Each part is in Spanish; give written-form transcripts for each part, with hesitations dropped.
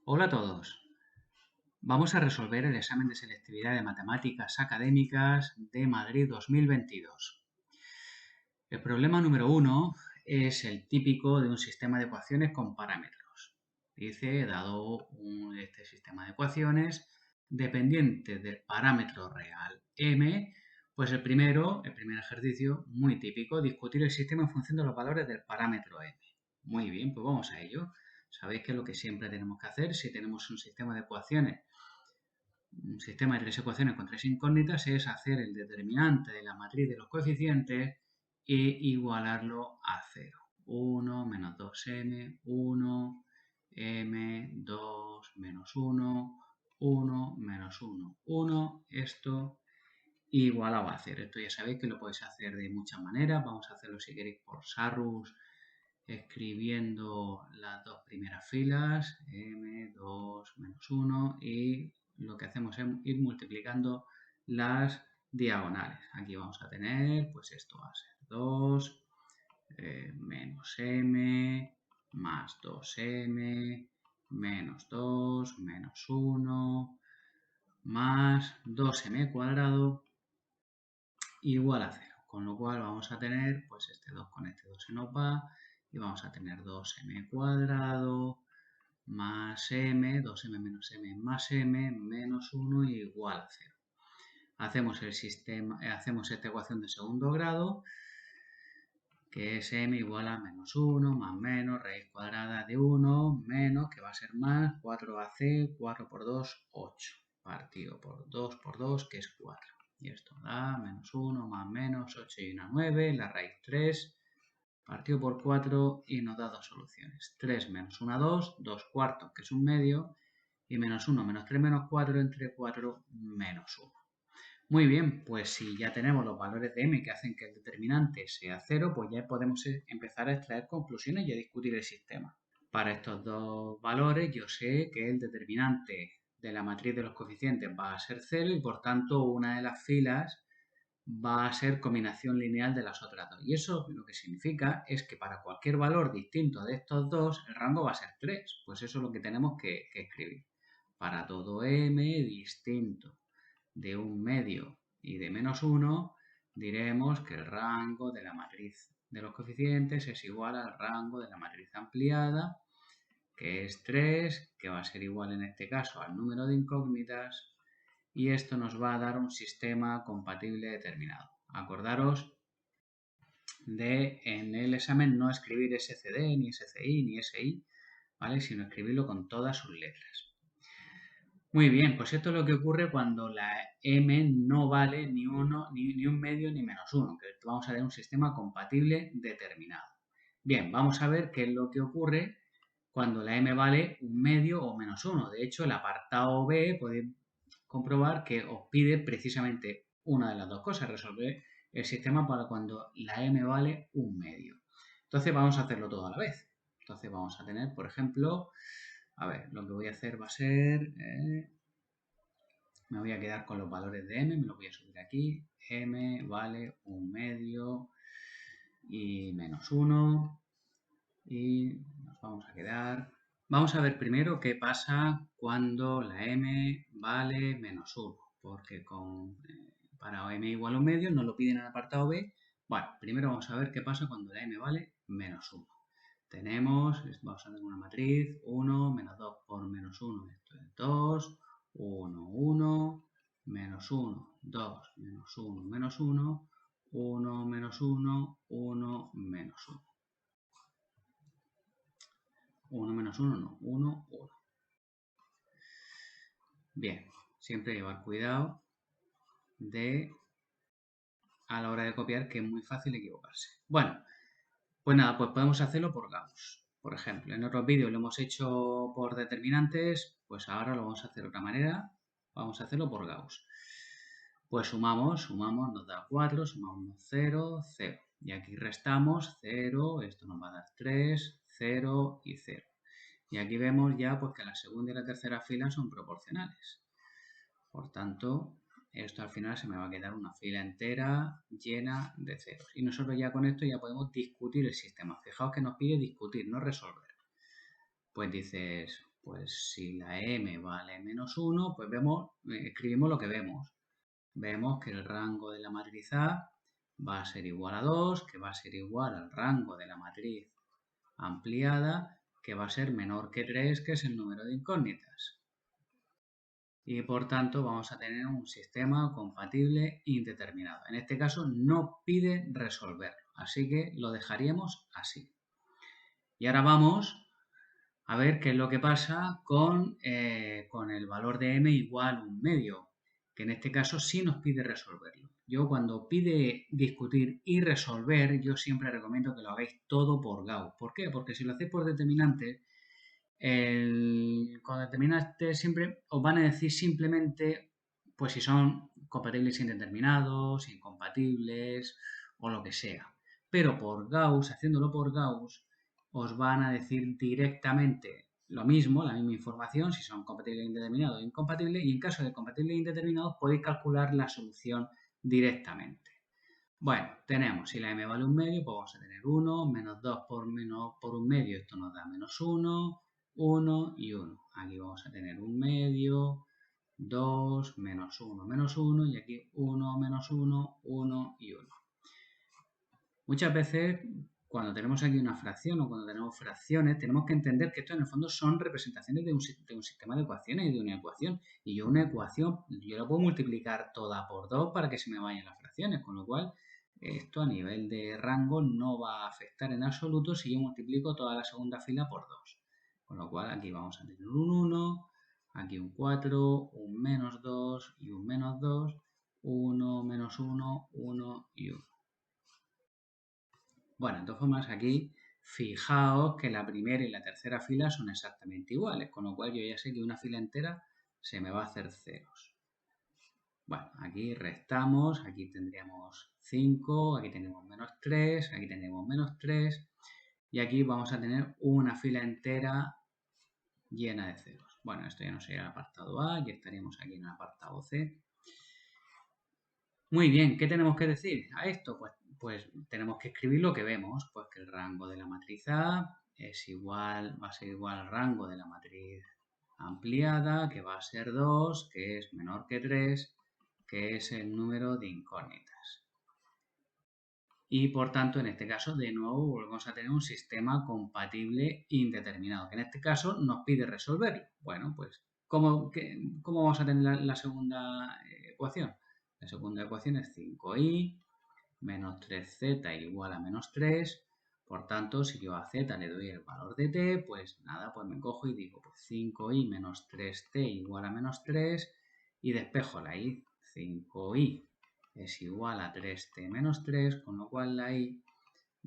Hola a todos. Vamos a resolver el examen de selectividad de matemáticas académicas de Madrid 2022. El problema número 1 es el típico de un sistema de ecuaciones con parámetros. Dice, dado este sistema de ecuaciones, dependiente del parámetro real m, pues el primer ejercicio, muy típico, discutir el sistema en función de los valores del parámetro m. Muy bien, pues vamos a ello. Sabéis que es lo que siempre tenemos que hacer si tenemos un sistema de ecuaciones, un sistema de tres ecuaciones con tres incógnitas, es hacer el determinante de la matriz de los coeficientes e igualarlo a 0. 1 menos 2m, 1, m, 2 menos 1, 1 menos 1, 1. Esto igualado a 0. Esto ya sabéis que lo podéis hacer de muchas maneras. Vamos a hacerlo si queréis por Sarrus, escribiendo las dos primeras filas, m, 2, menos 1, y lo que hacemos es ir multiplicando las diagonales. Aquí vamos a tener, pues esto va a ser 2 menos m más 2m menos 2 menos 1 más 2m cuadrado igual a 0. Con lo cual vamos a tener, pues este 2 con este 2 se nos va, y vamos a tener 2m cuadrado más m, 2m menos m más m, menos 1 igual a 0. Hacemos esta ecuación de segundo grado, que es m igual a menos 1 más menos raíz cuadrada de 1 menos, que va a ser más, 4ac, 4 por 2, 8, partido por 2 por 2, que es 4. Y esto da menos 1 más menos 8 y 1, 9, la raíz 3, partido por 4, y nos da dos soluciones. 3 menos 1, 2, 2 cuartos, que es un medio, y menos 1 menos 3 menos 4, entre 4 menos 1. Muy bien, pues si ya tenemos los valores de m que hacen que el determinante sea 0, pues ya podemos empezar a extraer conclusiones y a discutir el sistema. Para estos dos valores yo sé que el determinante de la matriz de los coeficientes va a ser 0 y por tanto una de las filas va a ser combinación lineal de las otras dos. Y eso lo que significa es que para cualquier valor distinto de estos dos, el rango va a ser 3. Pues eso es lo que tenemos que escribir. Para todo m distinto de un medio y de menos 1, diremos que el rango de la matriz de los coeficientes es igual al rango de la matriz ampliada, que es 3, que va a ser igual en este caso al número de incógnitas, y esto nos va a dar un sistema compatible determinado. Acordaros de en el examen no escribir SCD, ni SCI, ni SI, ¿vale? Sino escribirlo con todas sus letras. Muy bien, pues esto es lo que ocurre cuando la m no vale ni un medio ni menos 1, que vamos a tener un sistema compatible determinado. Bien, vamos a ver qué es lo que ocurre cuando la m vale un medio o menos 1. De hecho, el apartado B podéis comprobar que os pide precisamente una de las dos cosas, resolver el sistema para cuando la m vale un medio. Entonces vamos a hacerlo todo a la vez. Entonces vamos a tener, por ejemplo, a ver, lo que voy a hacer va a ser, me voy a quedar con los valores de m, me los voy a subir aquí, m vale un medio y menos 1, y nos vamos a quedar. Vamos a ver primero qué pasa cuando la m vale menos 1, porque para m igual a un medio nos lo piden en el apartado B. Bueno, primero vamos a ver qué pasa cuando la m vale menos 1. Vamos a tener una matriz, 1, menos 2 por menos 1, esto es 2, 1, 1, menos 1, 2, menos 1, menos 1, 1, menos 1, 1, menos 1. 1 menos 1, no, 1, 1. Bien, siempre llevar cuidado a la hora de copiar, que es muy fácil equivocarse. Bueno, pues nada, pues podemos hacerlo por Gauss. Por ejemplo, en otros vídeos lo hemos hecho por determinantes, pues ahora lo vamos a hacer de otra manera. Vamos a hacerlo por Gauss. Pues sumamos, nos da 4, sumamos 0, 0. Y aquí restamos 0, esto nos va a dar 3, 0 y 0. Y aquí vemos ya pues que la segunda y la tercera fila son proporcionales. Por tanto, esto al final se me va a quedar una fila entera llena de ceros. Y nosotros ya con esto ya podemos discutir el sistema. Fijaos que nos pide discutir, no resolver. Pues dices, Pues si la m vale menos 1, pues escribimos lo que vemos. Vemos que el rango de la matriz A va a ser igual a 2, que va a ser igual al rango de la matriz ampliada, que va a ser menor que 3, que es el número de incógnitas. Y por tanto vamos a tener un sistema compatible indeterminado. En este caso no pide resolverlo, así que lo dejaríamos así. Y ahora vamos a ver qué es lo que pasa con el valor de m igual a 1/2, que en este caso sí nos pide resolverlo. Yo cuando pide discutir y resolver, yo siempre recomiendo que lo hagáis todo por Gauss. ¿Por qué? Porque si lo hacéis por determinantes, con determinantes siempre os van a decir simplemente pues si son compatibles indeterminados, incompatibles o lo que sea. Pero por Gauss, haciéndolo por Gauss, os van a decir directamente lo mismo, la misma información, si son compatibles indeterminados o incompatibles, y en caso de compatibles indeterminados podéis calcular la solución directamente. Bueno, tenemos, si la m vale 1/2, pues vamos a tener 1, menos 2 por 1/2, esto nos da menos 1, 1 y 1. Aquí vamos a tener 1/2, 2, menos 1, menos 1, y aquí 1, menos 1, 1 y 1. Muchas veces, cuando tenemos aquí una fracción o cuando tenemos fracciones, tenemos que entender que esto en el fondo son representaciones de un sistema de ecuaciones y de una ecuación. Y yo una ecuación, yo la puedo multiplicar toda por 2 para que se me vayan las fracciones, con lo cual esto a nivel de rango no va a afectar en absoluto si yo multiplico toda la segunda fila por 2. Con lo cual aquí vamos a tener un 1, aquí un 4, un menos 2 y un menos 2, 1, menos 1, 1 y 1. Bueno, de todas formas aquí fijaos que la primera y la tercera fila son exactamente iguales, con lo cual yo ya sé que una fila entera se me va a hacer ceros. Bueno, aquí restamos, aquí tendríamos 5, aquí tenemos menos 3, aquí tenemos menos 3 y aquí vamos a tener una fila entera llena de ceros. Bueno, esto ya no sería el apartado A, ya estaríamos aquí en el apartado C. Muy bien, ¿qué tenemos que decir a esto? Pues tenemos que escribir lo que vemos, pues que el rango de la matriz A va a ser igual al rango de la matriz ampliada, que va a ser 2, que es menor que 3, que es el número de incógnitas. Y por tanto, en este caso, de nuevo, volvemos a tener un sistema compatible indeterminado, que en este caso nos pide resolverlo. Bueno, pues, ¿cómo vamos a tener la segunda ecuación? La segunda ecuación es 5i menos 3z igual a menos 3. Por tanto, si yo a z le doy el valor de t, pues nada, pues me cojo y digo pues 5i menos 3t igual a menos 3 y despejo la i. 5i es igual a 3t menos 3, con lo cual la i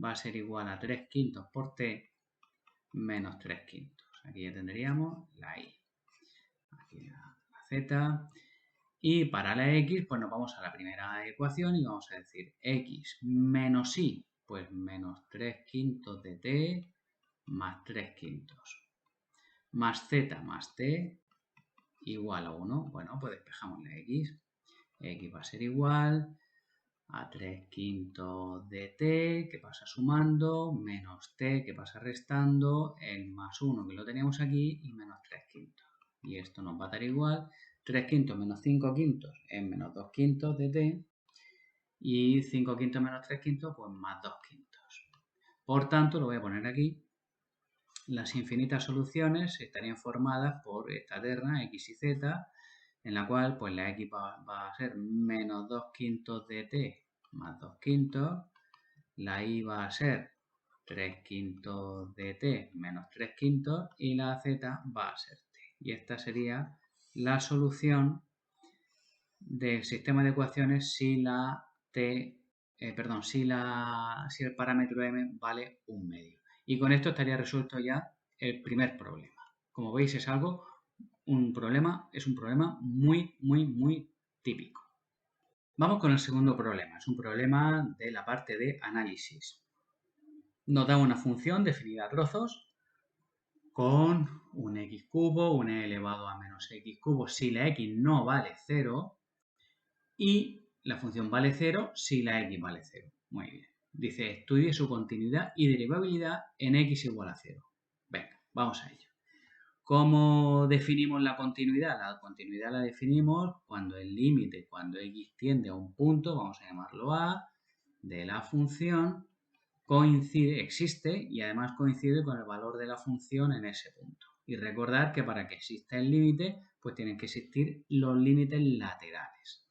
va a ser igual a 3 quintos por t menos 3 quintos. Aquí ya tendríamos la i. Aquí la z. Y para la x, pues nos vamos a la primera ecuación y vamos a decir x menos y, pues menos 3 quintos de t más 3 quintos. Más z más t igual a 1. Bueno, pues despejamos la x. X va a ser igual a 3 quintos de t, que pasa sumando, menos t, que pasa restando, el más 1, que lo teníamos aquí, y menos 3 quintos. Y esto nos va a dar igual. 3 quintos menos 5 quintos es menos 2 quintos de t. Y 5 quintos menos 3 quintos, pues más 2 quintos. Por tanto, lo voy a poner aquí. Las infinitas soluciones estarían formadas por esta terna x y z, en la cual pues la x va a ser menos 2 quintos de t más 2 quintos. La y va a ser 3 quintos de t menos 3 quintos y la z va a ser t. Y esta sería la solución del sistema de ecuaciones si si el parámetro m vale 1/2. Y con esto estaría resuelto ya el primer problema. Como veis es un problema muy, muy, muy típico. Vamos con el segundo problema. Es un problema de la parte de análisis. Nos da una función definida a trozos con un x cubo, un e elevado a menos x cubo si la x no vale 0 y la función vale 0 si la x vale 0. Muy bien. Dice, estudie su continuidad y derivabilidad en x igual a 0. Venga, vamos a ello. ¿Cómo definimos la continuidad? La continuidad la definimos cuando el límite, cuando x tiende a un punto, vamos a llamarlo a, de la función, existe y además coincide con el valor de la función en ese punto. Y recordar que para que exista el límite, pues tienen que existir los límites laterales.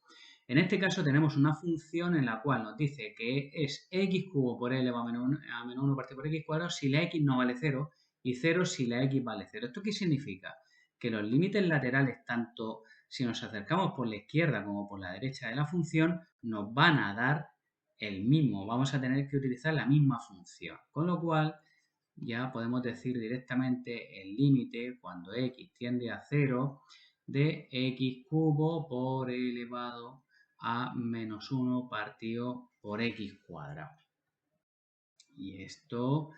En este caso tenemos una función en la cual nos dice que es x cubo por e elevado a menos 1 partido por x cuadrado si la x no vale 0 y 0 si la x vale 0. ¿Esto qué significa? Que los límites laterales, tanto si nos acercamos por la izquierda como por la derecha de la función, nos van a dar el mismo. Vamos a tener que utilizar la misma función. Con lo cual, ya podemos decir directamente el límite cuando x tiende a 0 de x cubo por e elevado a menos 1 partido por x cuadrado. Y esto,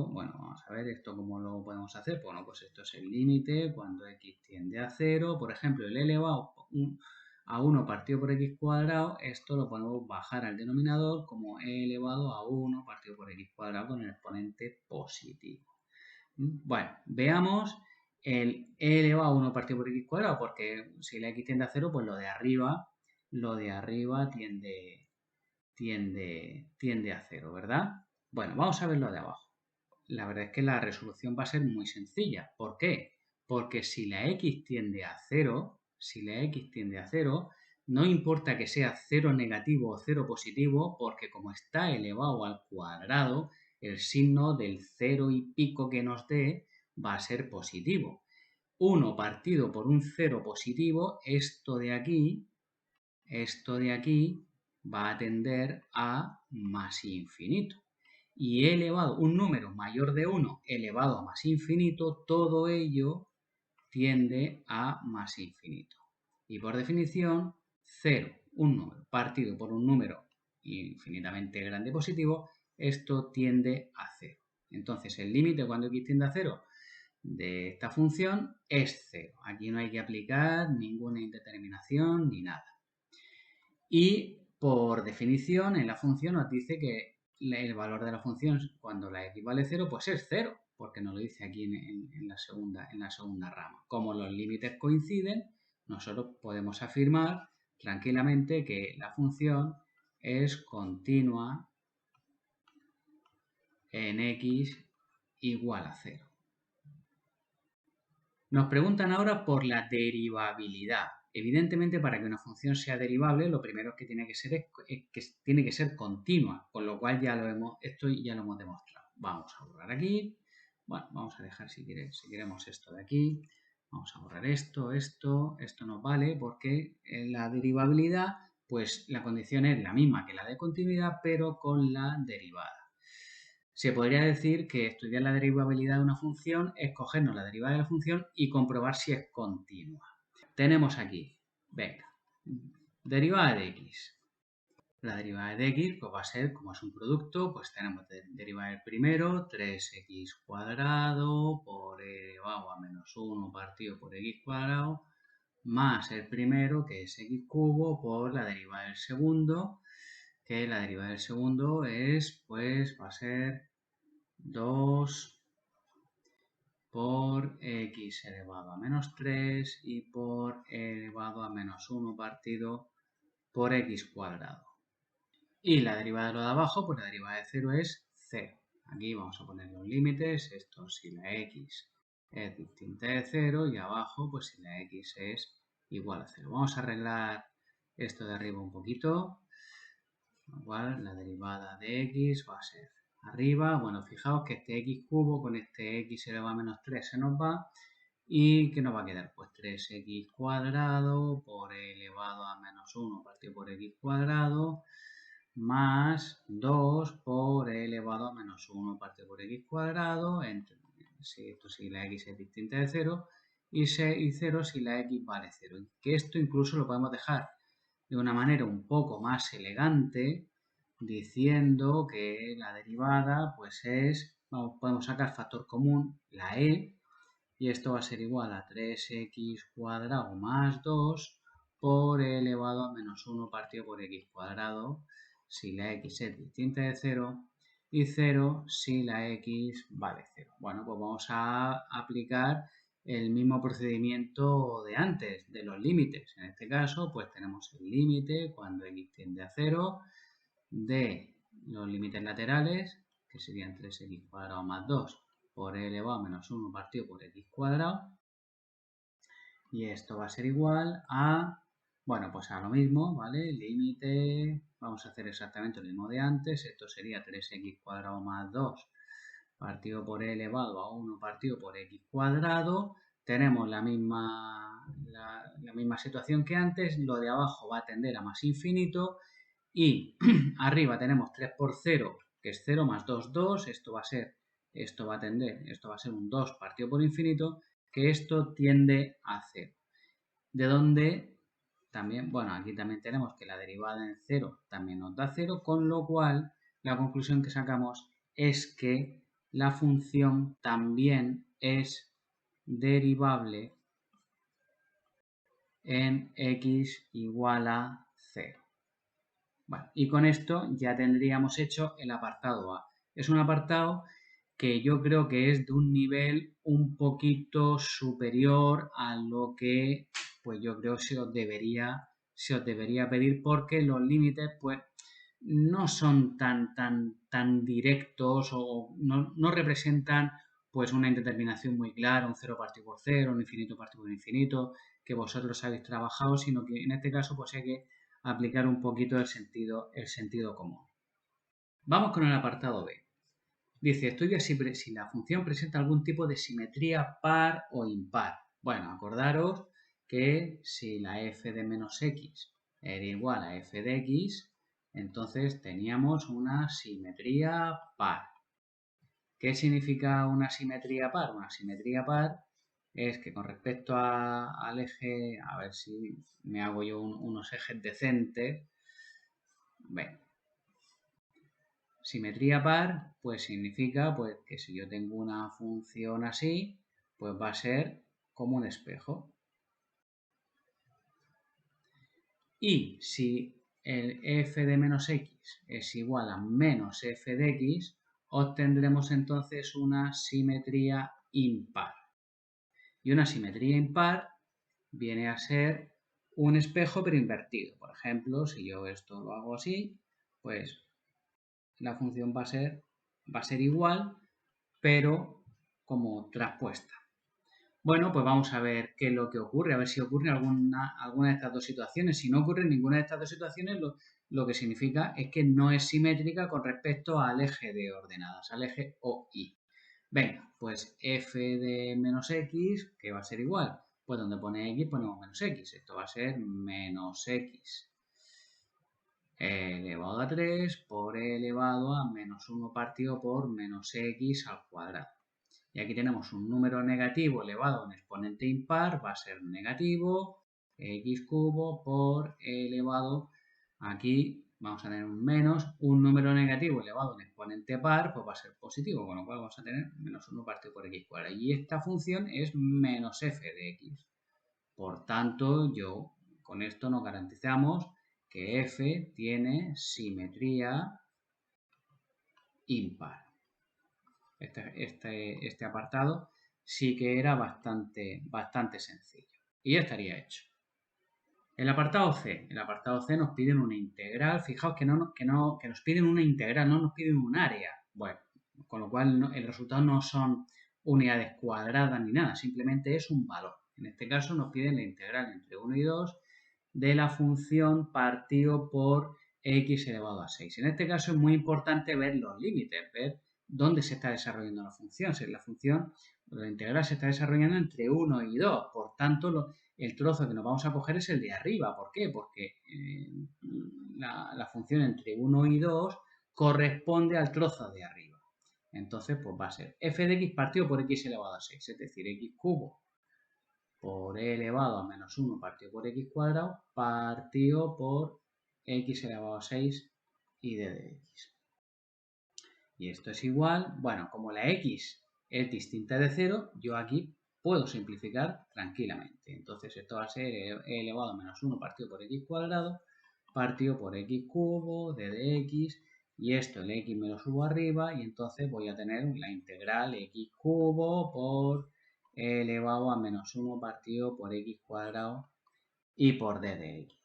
bueno, vamos a ver esto cómo lo podemos hacer. Bueno, pues esto es el límite cuando x tiende a 0. Por ejemplo, el elevado a 1 partido por x cuadrado, esto lo podemos bajar al denominador como e elevado a 1 partido por x cuadrado con el exponente positivo. Bueno, veamos el e elevado a 1 partido por x cuadrado, porque si la x tiende a 0, pues lo de arriba tiende a 0, ¿verdad? Bueno, vamos a ver lo de abajo. La verdad es que la resolución va a ser muy sencilla. ¿Por qué? Porque si la x tiende a 0, no importa que sea 0 negativo o 0 positivo, porque como está elevado al cuadrado, el signo del 0 y pico que nos dé va a ser positivo. 1 partido por un 0 positivo, esto de aquí va a tender a más infinito. Y he elevado un número mayor de 1 elevado a más infinito, todo ello tiende a más infinito. Y por definición, 0, un número partido por un número infinitamente grande positivo, esto tiende a 0. Entonces, el límite cuando x tiende a 0 de esta función es 0. Aquí no hay que aplicar ninguna indeterminación ni nada. Y por definición, en la función nos dice que el valor de la función cuando la x vale 0, pues es 0, porque nos lo dice aquí en la segunda rama. Como los límites coinciden, nosotros podemos afirmar tranquilamente que la función es continua en x igual a 0. Nos preguntan ahora por la derivabilidad. Evidentemente, para que una función sea derivable, lo primero que tiene que ser es que tiene que ser continua, con lo cual esto ya lo hemos demostrado. Vamos a borrar aquí. Bueno, vamos a dejar si queremos esto de aquí. Vamos a borrar esto nos vale porque en la derivabilidad, pues la condición es la misma que la de continuidad, pero con la derivada. Se podría decir que estudiar la derivabilidad de una función es cogernos la derivada de la función y comprobar si es continua. Tenemos aquí, venga, derivada de x. La derivada de x pues va a ser, como es un producto, pues tenemos derivada del primero, 3x cuadrado por e elevado a menos 1 partido por x cuadrado, más el primero, que es x cubo, por la derivada del segundo, que la derivada del segundo es, pues, va a ser 2 por x elevado a menos 3 y por e elevado a menos 1 partido por x cuadrado. Y la derivada de lo de abajo, pues la derivada de 0 es 0. Aquí vamos a poner los límites, esto si la x es distinta de 0 y abajo, pues si la x es igual a 0. Vamos a arreglar esto de arriba un poquito, con lo cual la derivada de x va a ser arriba, bueno, fijaos que este x cubo con este x elevado a menos 3 se nos va. ¿Y qué nos va a quedar? Pues 3x cuadrado por e elevado a menos 1 partido por x cuadrado más 2 por e elevado a menos 1 partido por x cuadrado, esto si la x es distinta de 0, y 0 si la x vale 0. Que esto incluso lo podemos dejar de una manera un poco más elegante, diciendo que la derivada pues podemos sacar factor común, la e, y esto va a ser igual a 3x cuadrado más 2 por e elevado a menos 1 partido por x cuadrado, si la x es distinta de 0, y 0 si la x vale 0. Bueno, pues vamos a aplicar el mismo procedimiento de antes, de los límites. En este caso, pues tenemos el límite cuando x tiende a 0 de los límites laterales, que serían 3x cuadrado más 2 por e elevado a menos 1 partido por x cuadrado. Y esto va a ser igual a, bueno, pues a lo mismo, ¿vale? Límite, vamos a hacer exactamente lo mismo de antes. Esto sería 3x cuadrado más 2 partido por e elevado a 1 partido por x cuadrado. Tenemos la misma situación que antes. Lo de abajo va a tender a más infinito. Y arriba tenemos 3 por 0, que es 0 más 2, 2. Esto va a ser un 2 partido por infinito, que esto tiende a 0. De donde también, bueno, aquí también tenemos que la derivada en 0 también nos da 0, con lo cual la conclusión que sacamos es que la función también es derivable en x igual a 0. Bueno, y con esto ya tendríamos hecho el apartado A. Es un apartado que yo creo que es de un nivel un poquito superior a lo que pues yo creo se os debería pedir, porque los límites pues no son tan directos o no representan pues una indeterminación muy clara, un 0 partido por 0, un infinito partido por infinito, que vosotros habéis trabajado, sino que en este caso pues hay que aplicar un poquito el sentido común. Vamos con el apartado B. Dice, estudia si la función presenta algún tipo de simetría par o impar. Bueno, acordaros que si la f de menos x era igual a f de x, entonces teníamos una simetría par. ¿Qué significa una simetría par? Una simetría par es que con respecto al eje, a ver si me hago yo unos ejes decentes. Bien. Simetría par, pues significa pues, que si yo tengo una función así, pues va a ser como un espejo. Y si el f de menos x es igual a menos f de x, obtendremos entonces una simetría impar. Y una simetría impar viene a ser un espejo pero invertido. Por ejemplo, si yo esto lo hago así, pues la función va a ser igual, pero como traspuesta. Bueno, pues vamos a ver qué es lo que ocurre, a ver si ocurre alguna de estas dos situaciones. Si no ocurre ninguna de estas dos situaciones, lo que significa es que no es simétrica con respecto al eje de ordenadas, al eje OI. Venga, pues f de menos x, que va a ser igual. Pues donde pone x ponemos menos x. Esto va a ser menos x elevado a 3 por e elevado a menos 1 partido por menos x al cuadrado. Y aquí tenemos un número negativo elevado a un exponente impar, va a ser negativo, x cubo por e elevado, aquí vamos a tener un menos, un número negativo elevado a un exponente par, pues va a ser positivo, con lo cual vamos a tener menos 1 partido por x cuadrado. Y esta función es menos f de x. Por tanto, con esto nos garantizamos que f tiene simetría impar. Este apartado sí que era bastante sencillo. Y ya estaría hecho. El apartado C. El apartado C nos piden una integral. Fijaos que nos piden una integral, no nos piden un área. Bueno, con lo cual el resultado no son unidades cuadradas ni nada, simplemente es un valor. En este caso nos piden la integral entre 1 y 2 de la función partido por x elevado a 6. En este caso es muy importante ver los límites, ver dónde se está desarrollando la función. Si la integral se está desarrollando entre 1 y 2, por tanto el trozo que nos vamos a coger es el de arriba. ¿Por qué? Porque la función entre 1 y 2 corresponde al trozo de arriba. Entonces, pues va a ser f de x partido por x elevado a 6, es decir, x cubo por e elevado a menos 1 partido por x cuadrado partido por x elevado a 6 y d de x. Y esto es igual, bueno, como la x es distinta de 0, yo aquí puedo simplificar tranquilamente. Entonces esto va a ser e elevado a menos 1 partido por x cuadrado partido por x cubo d de x. Y esto, el x me lo subo arriba y entonces voy a tener la integral x cubo por e elevado a menos 1 partido por x cuadrado y por d de x.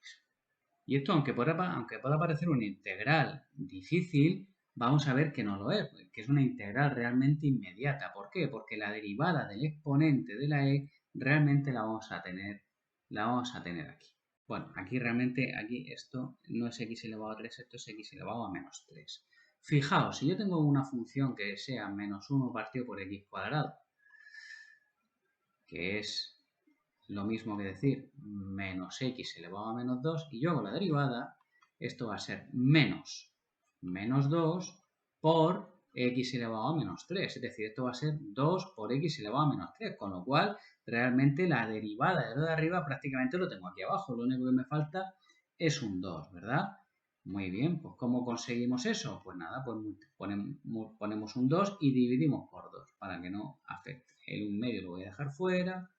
Y esto, aunque pueda parecer una integral difícil, vamos a ver que no lo es, que es una integral realmente inmediata. ¿Por qué? Porque la derivada del exponente de la e realmente la vamos a tener aquí. Bueno, aquí realmente, esto no es x elevado a 3, esto es x elevado a menos 3. Fijaos, si yo tengo una función que sea menos 1 partido por x cuadrado, que es lo mismo que decir menos x elevado a menos 2, y yo hago la derivada, esto va a ser menos 2 por x elevado a menos 3. Es decir, esto va a ser 2 por x elevado a menos 3, con lo cual realmente la derivada de lo de arriba prácticamente lo tengo aquí abajo. Lo único que me falta es un 2, ¿verdad? Muy bien, pues ¿cómo conseguimos eso? Pues nada, pues ponemos un 2 y dividimos por 2 para que no afecte. El 1 medio lo voy a dejar fuera.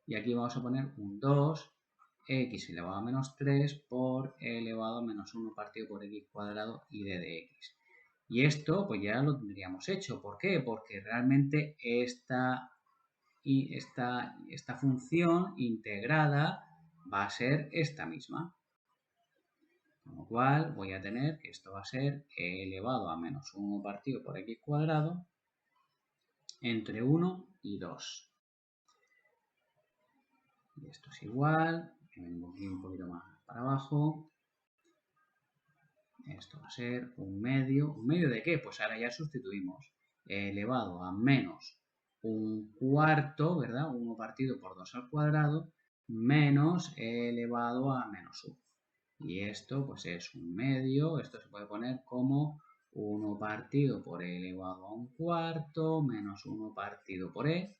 Y aquí vamos a poner un 2, x elevado a menos 3 por e elevado a menos 1 partido por x cuadrado y d de x. Y esto pues ya lo tendríamos hecho. ¿Por qué? Porque realmente esta función integrada va a ser esta misma. Con lo cual voy a tener que esto va a ser e elevado a menos 1 partido por x cuadrado entre 1 y 2. Y esto es igual, me vengo aquí un poquito más para abajo. Esto va a ser un medio. ¿Un medio de qué? Pues ahora ya sustituimos. Elevado a menos un cuarto, ¿verdad? 1 partido por 2 al cuadrado, menos elevado a menos 1. Y esto pues es un medio, esto se puede poner como 1 partido por e elevado a un cuarto, menos 1 partido por e.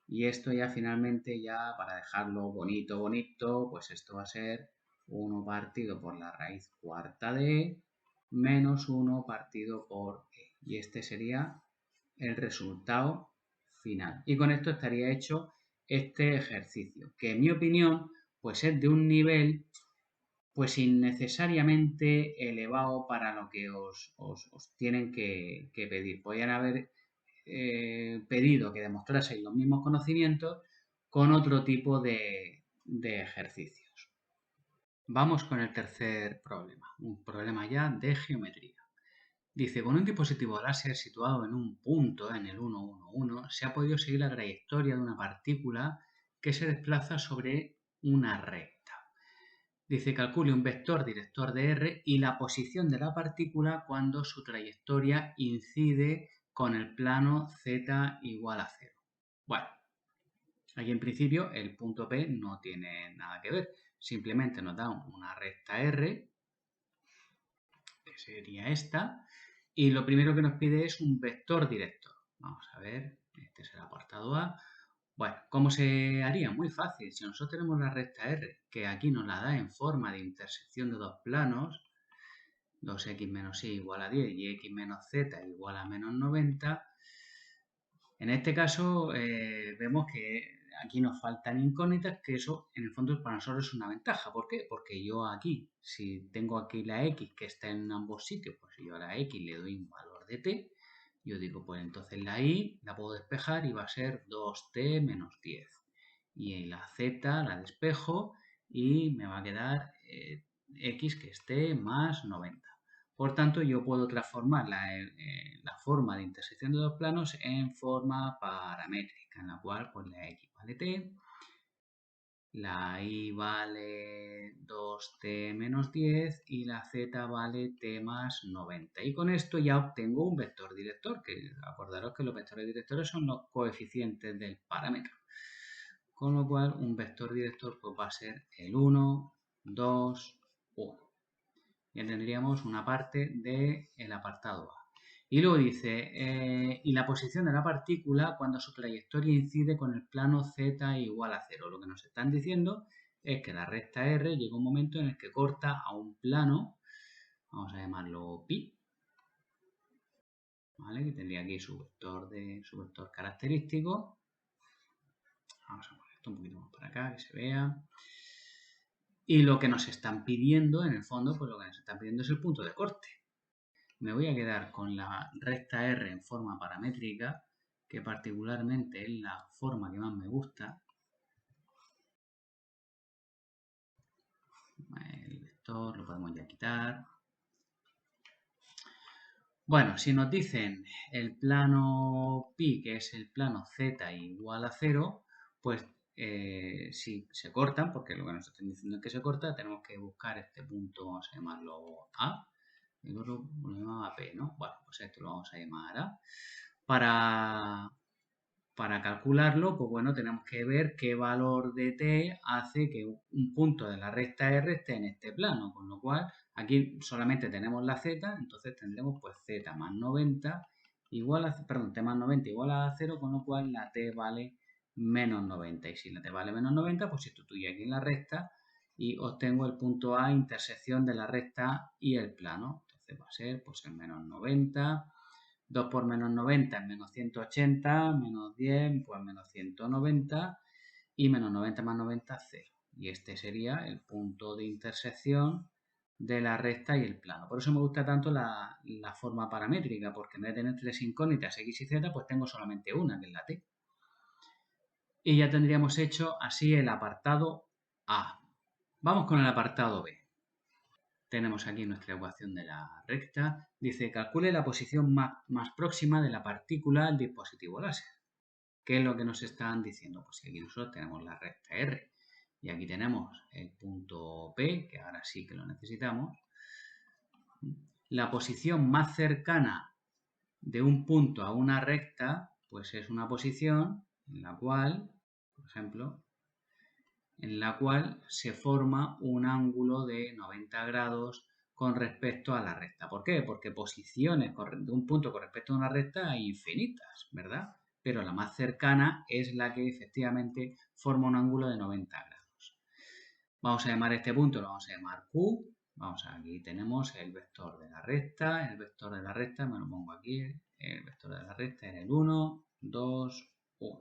Y esto ya finalmente, ya para dejarlo bonito, pues esto va a ser 1 partido por la raíz cuarta de e menos 1 partido por e. Y este sería el resultado final. Y con esto estaría hecho este ejercicio, que en mi opinión pues es de un nivel pues innecesariamente elevado para lo que os tienen que pedir. Podrían haber pedido que demostraseis los mismos conocimientos con otro tipo de ejercicios. Vamos con el tercer problema, un problema ya de geometría. Dice, con un dispositivo láser situado en un punto en el 1, 1, 1, se ha podido seguir la trayectoria de una partícula que se desplaza sobre una recta. Dice, calcule un vector director de R y la posición de la partícula cuando su trayectoria incide con el plano z igual a 0. Bueno, aquí en principio el punto P no tiene nada que ver. Simplemente nos da una recta R, que sería esta, y lo primero que nos pide es un vector director. Vamos a ver, este es el apartado A. Bueno, ¿cómo se haría? Muy fácil. Si nosotros tenemos la recta R, que aquí nos la da en forma de intersección de dos planos, 2x menos y igual a 10 y x menos z igual a menos 90, en este caso vemos que aquí nos faltan incógnitas, que eso en el fondo para nosotros es una ventaja. ¿Por qué? Porque yo aquí, si tengo aquí la x que está en ambos sitios, pues si yo a la x le doy un valor de t, yo digo, pues entonces la y la puedo despejar y va a ser 2t menos 10. Y la z la despejo y me va a quedar x que esté más 90. Por tanto, yo puedo transformar la forma de intersección de dos planos en forma paramétrica, en la cual pues la x vale t, la y vale 2t menos 10 y la z vale t más 90. Y con esto ya obtengo un vector director, que acordaros que los vectores directores son los coeficientes del parámetro. Con lo cual un vector director pues, va a ser el 1, 2, 1. Ya tendríamos una parte del apartado A. Y luego dice, y la posición de la partícula cuando su trayectoria incide con el plano z igual a 0. Lo que nos están diciendo es que la recta R llega un momento en el que corta a un plano, vamos a llamarlo pi, ¿vale? Que tendría aquí su vector característico. Vamos a poner esto un poquito más para acá, que se vea. Y lo que nos están pidiendo, en el fondo, pues lo que nos están pidiendo es el punto de corte. me voy a quedar con la recta R en forma paramétrica, que particularmente es la forma que más me gusta. El vector lo podemos ya quitar. Bueno, si nos dicen el plano pi, que es el plano z igual a 0, pues si se cortan, porque lo que nos están diciendo es que se corta, tenemos que buscar este punto, vamos a llamarlo A, el otro lo llamaba P, ¿no? Bueno, pues esto lo vamos a llamar A. Para calcularlo, pues bueno, tenemos que ver qué valor de t hace que un punto de la recta R esté en este plano, con lo cual aquí solamente tenemos la z, entonces tendremos pues z más 90 igual a, perdón, t más 90 igual a 0, con lo cual la t vale menos 90. Y si la t vale menos 90, pues sustituyo aquí en la recta y obtengo el punto A, intersección de la recta y el plano. Entonces va a ser pues el menos 90. 2 por menos 90 es menos 180, menos 10, pues menos 190 y menos 90 más 90, 0. Y este sería el punto de intersección de la recta y el plano. Por eso me gusta tanto la forma paramétrica, porque en vez de tener tres incógnitas x y z, pues tengo solamente una, que es la t. Y ya tendríamos hecho así el apartado A. Vamos con el apartado B. Tenemos aquí nuestra ecuación de la recta. Dice, calcule la posición más próxima de la partícula al dispositivo láser. ¿Qué es lo que nos están diciendo? Pues aquí nosotros tenemos la recta R y aquí tenemos el punto P, que ahora sí que lo necesitamos. La posición más cercana de un punto a una recta, pues es una posición en la cual, por ejemplo, en la cual se forma un ángulo de 90 grados con respecto a la recta. ¿Por qué? Porque posiciones de un punto con respecto a una recta hay infinitas, ¿verdad? Pero la más cercana es la que efectivamente forma un ángulo de 90 grados. Vamos a llamar este punto, lo vamos a llamar Q. Aquí tenemos el vector de la recta. El vector de la recta, me lo pongo aquí, el vector de la recta es el 1, 2, 1.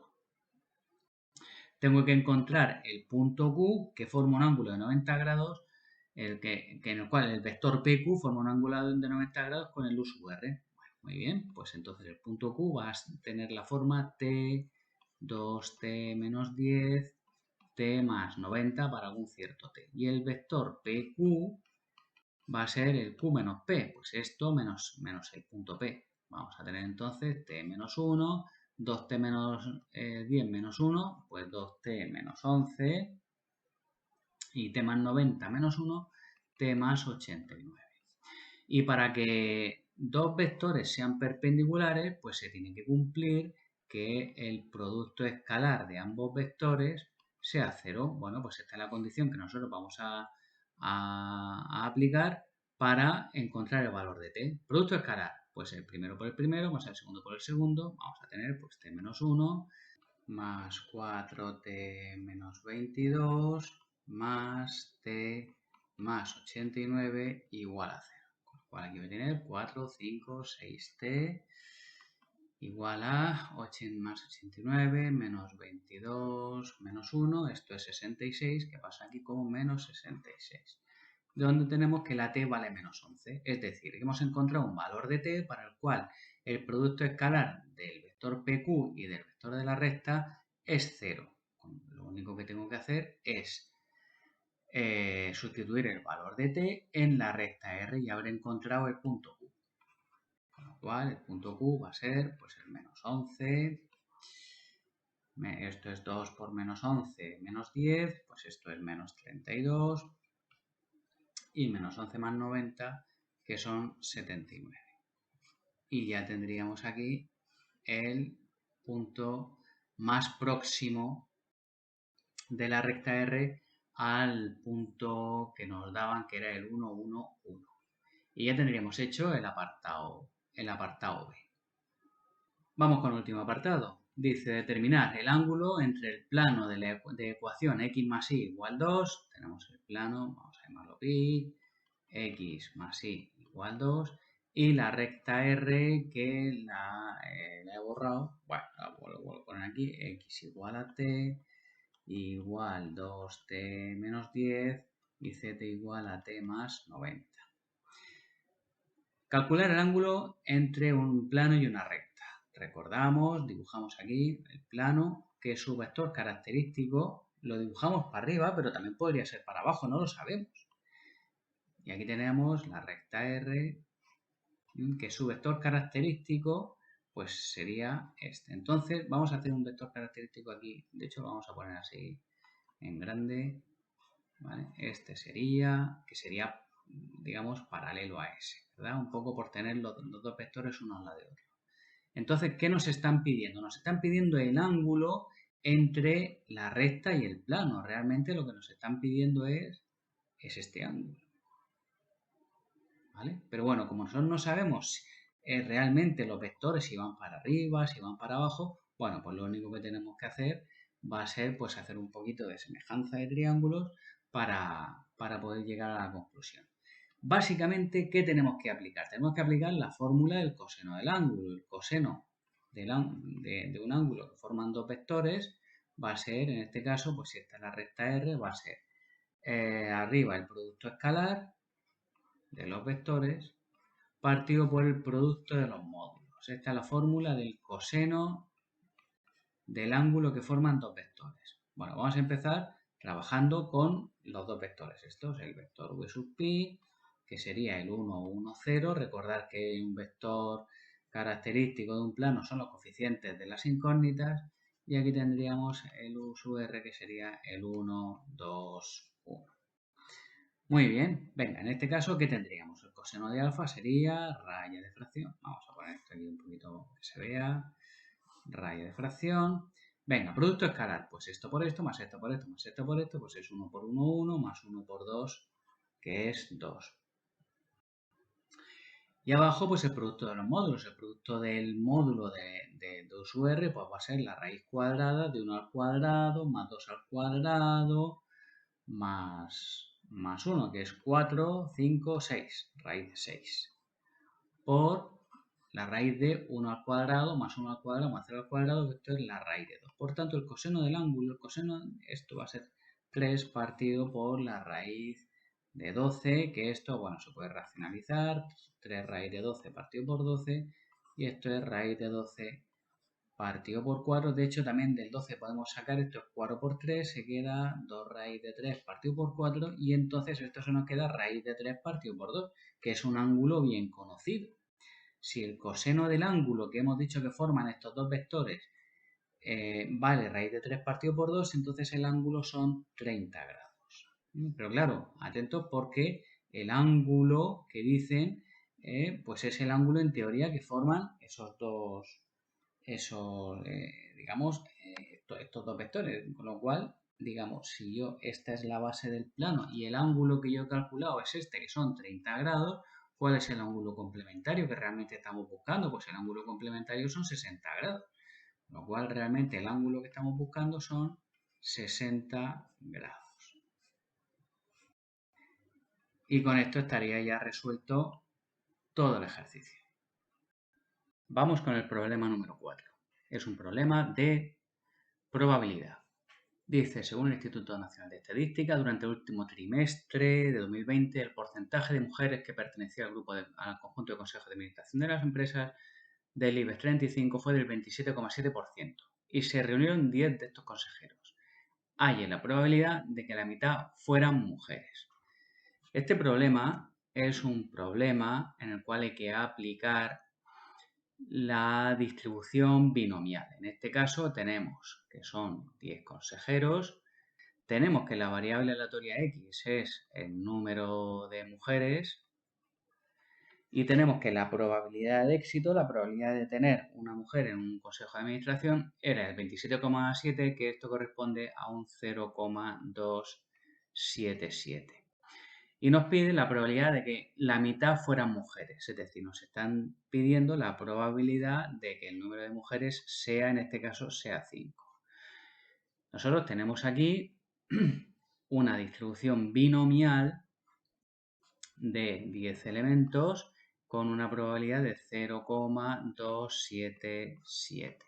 Tengo que encontrar el punto Q, que forma un ángulo de 90 grados, en el cual el vector PQ forma un ángulo de 90 grados con el U sub R. Bueno, muy bien, pues entonces el punto Q va a tener la forma T, 2T menos 10, T más 90 para algún cierto T. Y el vector PQ va a ser el Q menos P, pues esto menos el punto P. Vamos a tener entonces T menos 1, 2t menos 10 menos 1, pues 2t menos 11 y t más 90 menos 1, t más 89. Y para que dos vectores sean perpendiculares, pues se tiene que cumplir que el producto escalar de ambos vectores sea 0. Bueno, pues esta es la condición que nosotros vamos a aplicar para encontrar el valor de t. Producto escalar, pues el primero por el primero más el segundo por el segundo. Vamos a tener pues t menos 1 más 4t menos 22 más t más 89 igual a 0. Con lo cual aquí voy a tener 4, 5, 6t igual a 8 más 89 menos 22 menos 1. Esto es 66, que pasa aquí como menos 66. Donde tenemos que la t vale menos 11. Es decir, que hemos encontrado un valor de t para el cual el producto escalar del vector PQ y del vector de la recta es 0. Lo único que tengo que hacer es sustituir el valor de t en la recta R y habré encontrado el punto Q. Con lo cual, el punto Q va a ser pues el menos 11. Esto es 2 por menos 11 menos 10, pues esto es menos 32. Y menos 11 más 90, que son 79. Y ya tendríamos aquí el punto más próximo de la recta R al punto que nos daban, que era el 1, 1, 1. Y ya tendríamos hecho el apartado B. Vamos con el último apartado. Dice determinar el ángulo entre el plano de la ecuación x más y igual 2. Tenemos el plano, vamos a llamarlo pi, x más y igual 2 y la recta R que la he borrado, bueno, la vuelvo a poner aquí, x igual a t igual 2t menos 10 y z igual a t más 90. Calcular el ángulo entre un plano y una recta. Recordamos, dibujamos aquí el plano, que su vector característico lo dibujamos para arriba, pero también podría ser para abajo, no lo sabemos. Y aquí tenemos la recta R, que su vector característico pues sería este. Entonces vamos a hacer un vector característico aquí. De hecho lo vamos a poner así en grande. ¿Vale? Este sería, que sería, digamos, paralelo a ese, ¿verdad? Un poco por tener los dos vectores uno al lado de otro. Entonces, ¿qué nos están pidiendo? Nos están pidiendo el ángulo entre la recta y el plano. Realmente lo que nos están pidiendo es este ángulo. ¿Vale? Pero bueno, como nosotros no sabemos realmente los vectores si van para arriba, si van para abajo, bueno, pues lo único que tenemos que hacer va a ser pues hacer un poquito de semejanza de triángulos para poder llegar a la conclusión. Básicamente, ¿qué tenemos que aplicar? Tenemos que aplicar la fórmula del coseno del ángulo. El coseno de un ángulo que forman dos vectores va a ser, en este caso, pues si esta es la recta R, va a ser arriba el producto escalar de los vectores partido por el producto de los módulos. Esta es la fórmula del coseno del ángulo que forman dos vectores. Bueno, vamos a empezar trabajando con los dos vectores. Esto es el vector v sub pi, que sería el 1, 1, 0. Recordar que un vector característico de un plano son los coeficientes de las incógnitas. Y aquí tendríamos el u sub r, que sería el 1, 2, 1. Muy bien, venga, en este caso, ¿qué tendríamos? El coseno de alfa sería raya de fracción. Vamos a poner esto aquí un poquito que se vea. Raya de fracción. Venga, producto escalar. Pues esto por esto, más esto por esto, más esto por esto, pues es 1 por 1, 1, más 1 por 2, que es 2. Y abajo, pues el producto de los módulos. El producto del módulo de 2r, pues va a ser la raíz cuadrada de 1 al cuadrado, más 2 al cuadrado, más 1, que es 4, 5, 6, raíz de 6, por la raíz de 1 al cuadrado, más 1 al cuadrado, más 0 al cuadrado, que esto es la raíz de 2. Por tanto, el coseno del ángulo, el coseno, esto va a ser 3 partido por la raíz de 12, que esto, bueno, se puede racionalizar, 3 raíz de 12 partido por 12, y esto es raíz de 12 partido por 4, de hecho también del 12 podemos sacar esto es 4 por 3, se queda 2 raíz de 3 partido por 4 y entonces esto se nos queda raíz de 3 partido por 2, que es un ángulo bien conocido. Si el coseno del ángulo que hemos dicho que forman estos dos vectores vale raíz de 3 partido por 2, entonces el ángulo son 30 grados. Pero claro, atentos porque el ángulo que dicen pues es el ángulo en teoría que forman esos dos digamos, estos dos vectores. Con lo cual, digamos, si yo, esta es la base del plano y el ángulo que yo he calculado es este, que son 30 grados, ¿cuál es el ángulo complementario que realmente estamos buscando? Pues el ángulo complementario son 60 grados. Con lo cual, realmente el ángulo que estamos buscando son 60 grados. Y con esto estaría ya resuelto todo el ejercicio. Vamos con el problema número 4. Es un problema de probabilidad. Dice, según el Instituto Nacional de Estadística, durante el último trimestre de 2020, el porcentaje de mujeres que pertenecía al conjunto de consejos de administración de las empresas del IBEX 35 fue del 27,7% y se reunieron 10 de estos consejeros. Hay la probabilidad de que la mitad fueran mujeres. Este problema es un problema en el cual hay que aplicar la distribución binomial. En este caso tenemos que son 10 consejeros, tenemos que la variable aleatoria X es el número de mujeres y tenemos que la probabilidad de éxito, la probabilidad de tener una mujer en un consejo de administración era el 27,7, que esto corresponde a un 0,277. Y nos pide la probabilidad de que la mitad fueran mujeres, es decir, nos están pidiendo la probabilidad de que el número de mujeres sea, en este caso, sea 5. Nosotros tenemos aquí una distribución binomial de 10 elementos con una probabilidad de 0,277.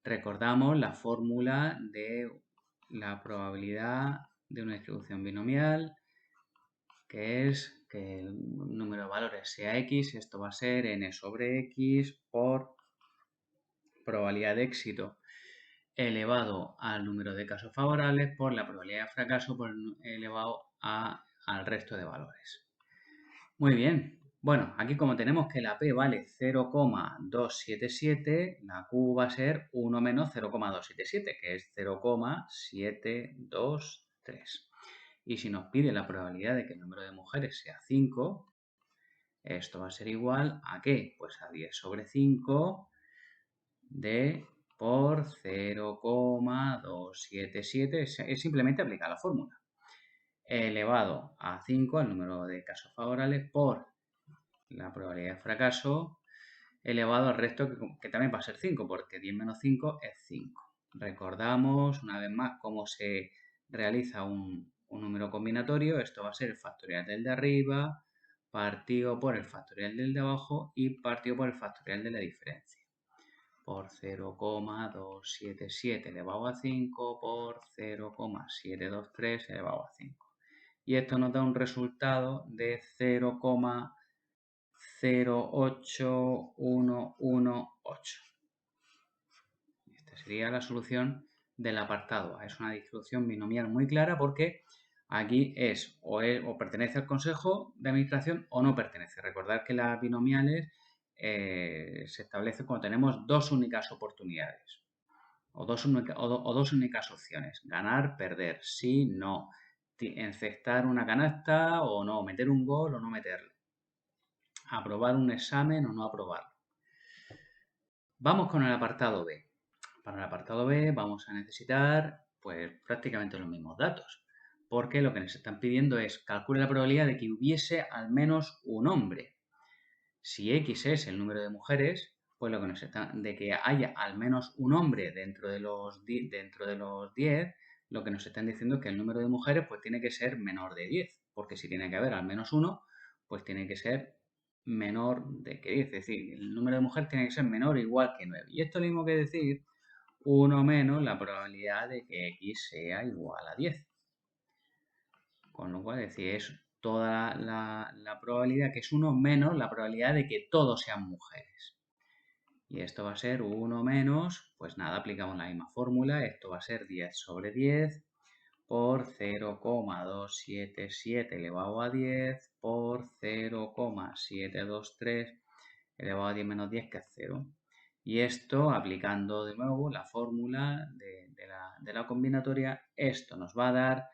Recordamos la fórmula de la probabilidad de una distribución binomial, que es que el número de valores sea x, esto va a ser n sobre x por probabilidad de éxito elevado al número de casos favorables por la probabilidad de fracaso elevado al resto de valores. Muy bien. Bueno, aquí como tenemos que la P vale 0,277, la Q va a ser 1 menos 0,277, que es 0,723. Y si nos pide la probabilidad de que el número de mujeres sea 5, esto va a ser igual ¿a qué? Pues a 10 sobre 5 de por 0,277. Es simplemente aplicar la fórmula. Elevado a 5, el número de casos favorables, por la probabilidad de fracaso elevado al resto, que también va a ser 5, porque 10 menos 5 es 5. Recordamos una vez más cómo se realiza un número combinatorio. Esto va a ser el factorial del de arriba partido por el factorial del de abajo y partido por el factorial de la diferencia. Por 0,277 elevado a 5 por 0,723 elevado a 5. Y esto nos da un resultado de 0,08118. Esta sería la solución del apartado A. Es una distribución binomial muy clara porque aquí o pertenece al consejo de administración o no pertenece. Recordad que las binomiales se establecen cuando tenemos dos únicas oportunidades o dos únicas opciones. Ganar, perder, sí, no. Encestar una canasta o no. Meter un gol o no meterlo. Aprobar un examen o no aprobarlo. Vamos con el apartado B. Para el apartado B vamos a necesitar pues prácticamente los mismos datos, porque lo que nos están pidiendo es calcular la probabilidad de que hubiese al menos un hombre. Si X es el número de mujeres, pues lo que nos están de que haya al menos un hombre dentro de los 10, lo que nos están diciendo es que el número de mujeres pues tiene que ser menor de 10, porque si tiene que haber al menos uno, pues tiene que ser menor de que 10, es decir, el número de mujeres tiene que ser menor o igual que 9. Y esto es lo mismo que decir 1 menos la probabilidad de que X sea igual a 10. Con lo cual, es decir, es toda la probabilidad que es 1 menos la probabilidad de que todos sean mujeres. Y esto va a ser 1 menos, pues nada, aplicamos la misma fórmula. Esto va a ser 10 sobre 10 por 0,277 elevado a 10 por 0,723 elevado a 10 menos 10, que es 0. Y esto, aplicando de nuevo la fórmula de la combinatoria, esto nos va a dar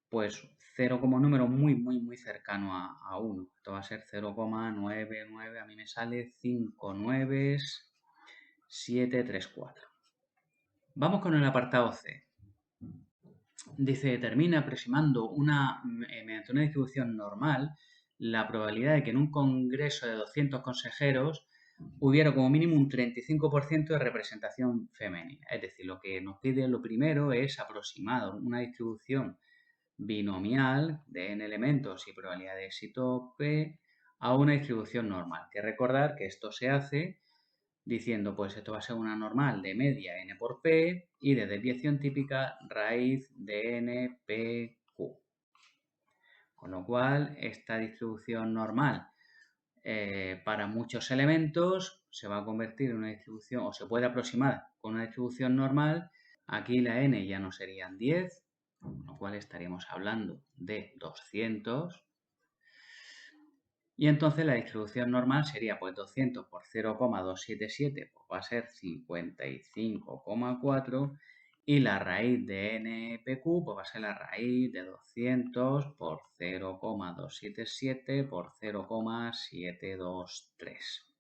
pues 0 como número muy cercano a 1. Esto va a ser 0,99, a mí me sale 59734. Vamos con el apartado C. Dice, determina aproximando mediante una distribución normal la probabilidad de que en un congreso de 200 consejeros hubiera como mínimo un 35% de representación femenina. Es decir, lo que nos pide lo primero es aproximar una distribución binomial de n elementos y probabilidad de éxito P a una distribución normal. Que recordar que esto se hace diciendo, pues esto va a ser una normal de media n por p y de desviación típica raíz de n p q. Con lo cual, esta distribución normal para muchos elementos se va a convertir en una distribución, o se puede aproximar con una distribución normal. Aquí la n ya no serían 10, con lo cual estaríamos hablando de 200. Y entonces la distribución normal sería pues 200 por 0,277, pues va a ser 55,4, y la raíz de NPQ pues va a ser la raíz de 200 por 0,277 por 0,723.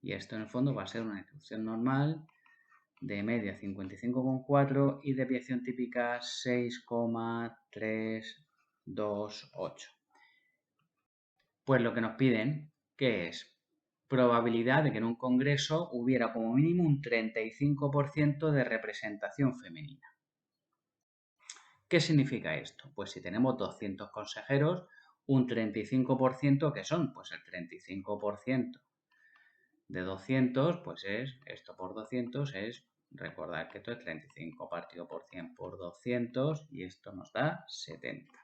Y esto en el fondo va a ser una distribución normal de media 55,4 y desviación típica 6,328. Pues lo que nos piden, ¿qué es? Probabilidad de que en un congreso hubiera como mínimo un 35% de representación femenina. ¿Qué significa esto? Pues si tenemos 200 consejeros, un 35%, ¿qué son? Pues el 35% de 200, pues es, esto por 200 es, recordad que esto es 35 partido por 100 por 200 y esto nos da 70.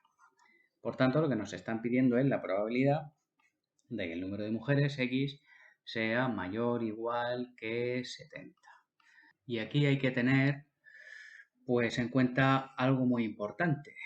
Por tanto, lo que nos están pidiendo es la probabilidad de que el número de mujeres X sea mayor o igual que 70. Y aquí hay que tener pues en cuenta algo muy importante,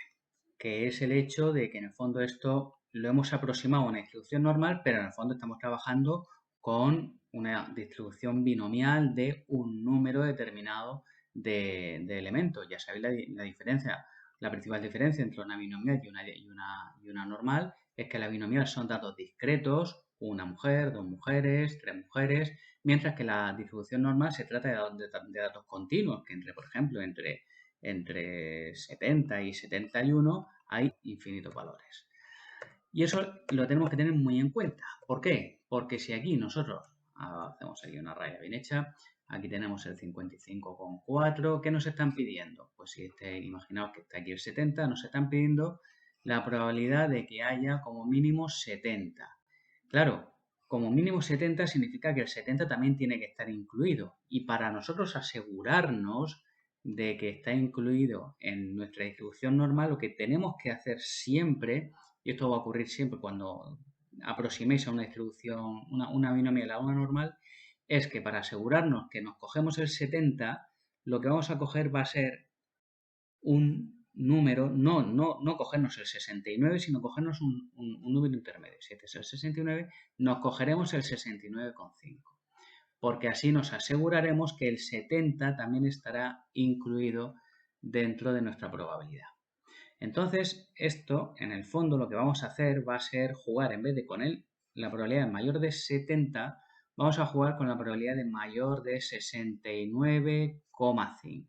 que es el hecho de que en el fondo esto lo hemos aproximado a una distribución normal, pero en el fondo estamos trabajando con una distribución binomial de un número determinado de elementos. Ya sabéis la diferencia, la principal diferencia entre una binomial y una normal es que la binomial son datos discretos, una mujer, dos mujeres, tres mujeres, mientras que la distribución normal se trata de datos continuos, que por ejemplo, entre 70 y 71 hay infinitos valores. Y eso lo tenemos que tener muy en cuenta. ¿Por qué? Porque si aquí nosotros hacemos aquí una raya bien hecha, aquí tenemos el 55,4, ¿qué nos están pidiendo? Pues si imaginaos que está aquí el 70, nos están pidiendo la probabilidad de que haya como mínimo 70. Claro, como mínimo 70 significa que el 70 también tiene que estar incluido. Y para nosotros asegurarnos de que está incluido en nuestra distribución normal, lo que tenemos que hacer siempre, y esto va a ocurrir siempre cuando aproximéis a una distribución, una binomial a una normal, es que para asegurarnos que nos cogemos el 70, lo que vamos a coger va a ser un número, no cogernos el 69, sino cogernos un número intermedio. Si este es el 69, nos cogeremos el 69,5, porque así nos aseguraremos que el 70 también estará incluido dentro de nuestra probabilidad. Entonces, esto, en el fondo, lo que vamos a hacer va a ser jugar, en vez de con la probabilidad de mayor de 70, vamos a jugar con la probabilidad de mayor de 69,5.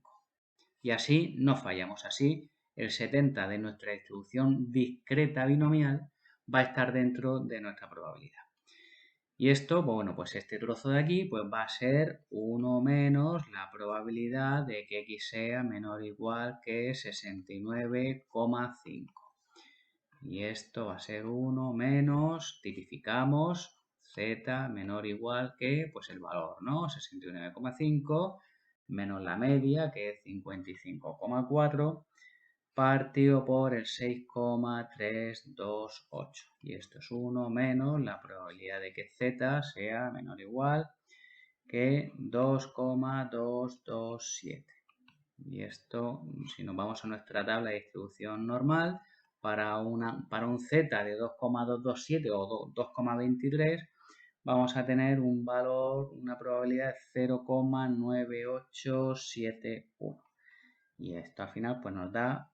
Y así no fallamos. Así, el 70 de nuestra distribución discreta binomial va a estar dentro de nuestra probabilidad. Y esto, bueno, pues este trozo de aquí pues va a ser 1 menos la probabilidad de que x sea menor o igual que 69,5. Y esto va a ser 1 menos, tipificamos, z menor o igual que, pues el valor, ¿no? 69,5 menos la media, que es 55,4, partido por el 6,328. Y esto es 1 menos la probabilidad de que z sea menor o igual que 2,227. Y esto, si nos vamos a nuestra tabla de distribución normal, para un z de 2,227 o 2,23, vamos a tener un valor, una probabilidad de 0,9871. Y esto al final pues nos da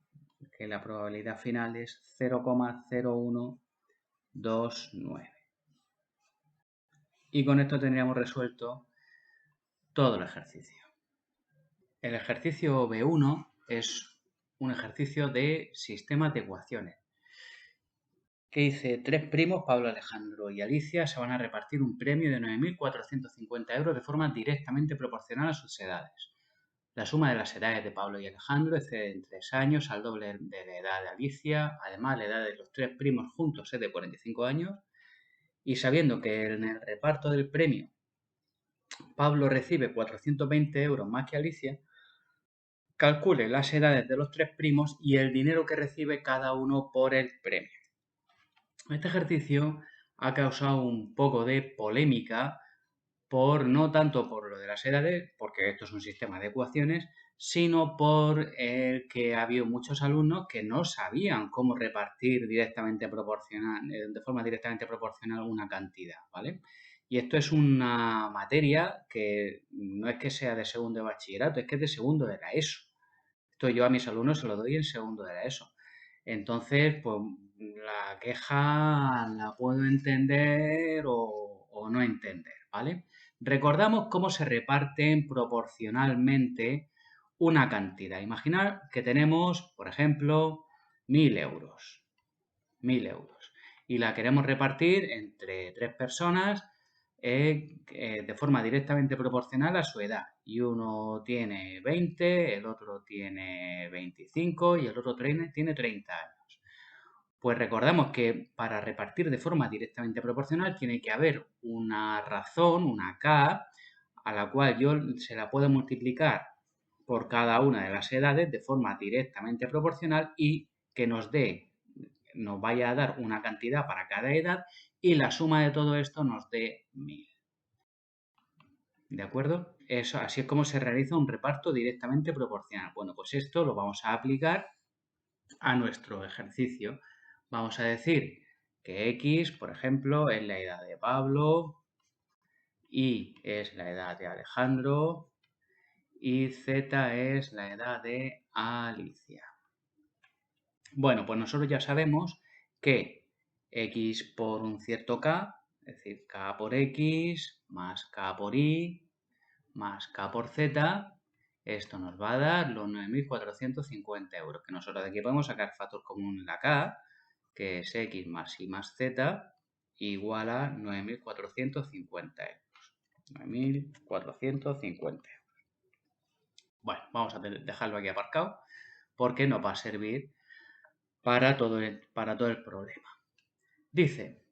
que la probabilidad final es 0,0129. Y con esto tendríamos resuelto todo el ejercicio. El ejercicio B1 es un ejercicio de sistemas de ecuaciones. Que dice, 3 primos, Pablo, Alejandro y Alicia, se van a repartir un premio de 9.450 euros de forma directamente proporcional a sus edades. La suma de las edades de Pablo y Alejandro excede en 3 años al doble de la edad de Alicia. Además, la edad de los 3 primos juntos es de 45 años. Y sabiendo que en el reparto del premio Pablo recibe 420 euros más que Alicia, calcule las edades de los 3 primos y el dinero que recibe cada uno por el premio. Este ejercicio ha causado un poco de polémica, no tanto por lo de las edades, porque esto es un sistema de ecuaciones, sino por que ha habido muchos alumnos que no sabían cómo repartir directamente proporcional, de forma directamente proporcional una cantidad, ¿vale? Y esto es una materia que no es que sea de segundo de bachillerato, es que es de segundo de la ESO. Esto yo a mis alumnos se lo doy en segundo de la ESO. Entonces, pues la queja la puedo entender o no entender, ¿vale? Recordamos cómo se reparten proporcionalmente una cantidad. Imaginar que tenemos, por ejemplo, 1.000 euros. 1.000 euros. Y la queremos repartir entre 3 personas de forma directamente proporcional a su edad. Y uno tiene 20, el otro tiene 25 y el otro tiene 30 años. Pues recordamos que para repartir de forma directamente proporcional tiene que haber una razón, una k, a la cual yo se la puedo multiplicar por cada una de las edades de forma directamente proporcional y que nos dé nos vaya a dar una cantidad para cada edad y la suma de todo esto nos dé 1000. ¿De acuerdo? Eso, así es como se realiza un reparto directamente proporcional. Bueno, pues esto lo vamos a aplicar a nuestro ejercicio. Vamos a decir que X, por ejemplo, es la edad de Pablo, Y es la edad de Alejandro y Z es la edad de Alicia. Bueno, pues nosotros ya sabemos que X por un cierto K, es decir, K por X más K por Y más K por Z, esto nos va a dar los 9.450 euros, que nosotros de aquí podemos sacar factor común en la K, que es X más Y más Z, igual a 9.450 euros. 9.450 euros. Bueno, vamos a dejarlo aquí aparcado porque nos va a servir para todo el problema. Dice,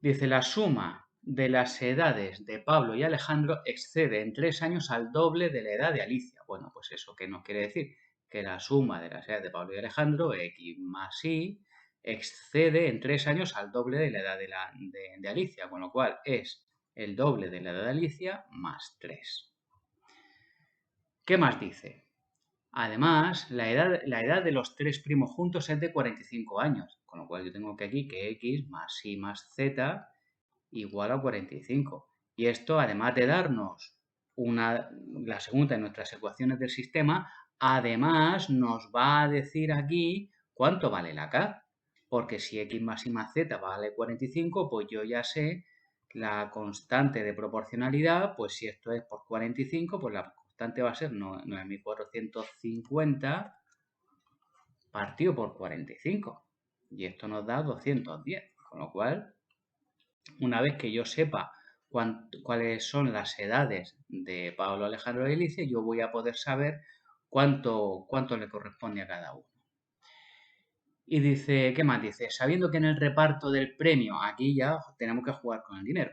la suma de las edades de Pablo y Alejandro excede en 3 años al doble de la edad de Alicia. Bueno, pues eso, ¿qué nos quiere decir? Que la suma de las edades de Pablo y Alejandro, X más Y, excede en 3 años al doble de la edad de Alicia, con lo cual es el doble de la edad de Alicia más 3. ¿Qué más dice? Además, la edad de los tres primos juntos es de 45 años, con lo cual yo tengo que aquí que X más Y más Z igual a 45. Y esto, además de darnos la segunda de nuestras ecuaciones del sistema, además nos va a decir aquí cuánto vale la K. Porque si X más Y más Z vale 45, pues yo ya sé la constante de proporcionalidad, pues si esto es por 45, pues la constante va a ser 9.450 partido por 45. Y esto nos da 210. Con lo cual, una vez que yo sepa cuáles son las edades de Pablo, Alejandro y Alicia, yo voy a poder saber cuánto le corresponde a cada uno. Y dice, ¿qué más dice? Sabiendo que en el reparto del premio, aquí ya tenemos que jugar con el dinero.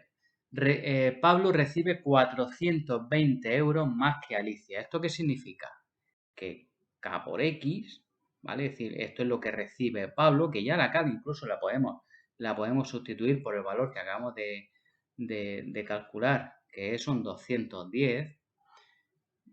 Pablo recibe 420 euros más que Alicia. ¿Esto qué significa? Que K por X, ¿vale? Es decir, esto es lo que recibe Pablo, que ya la K incluso la podemos sustituir por el valor que acabamos de calcular, que son 210.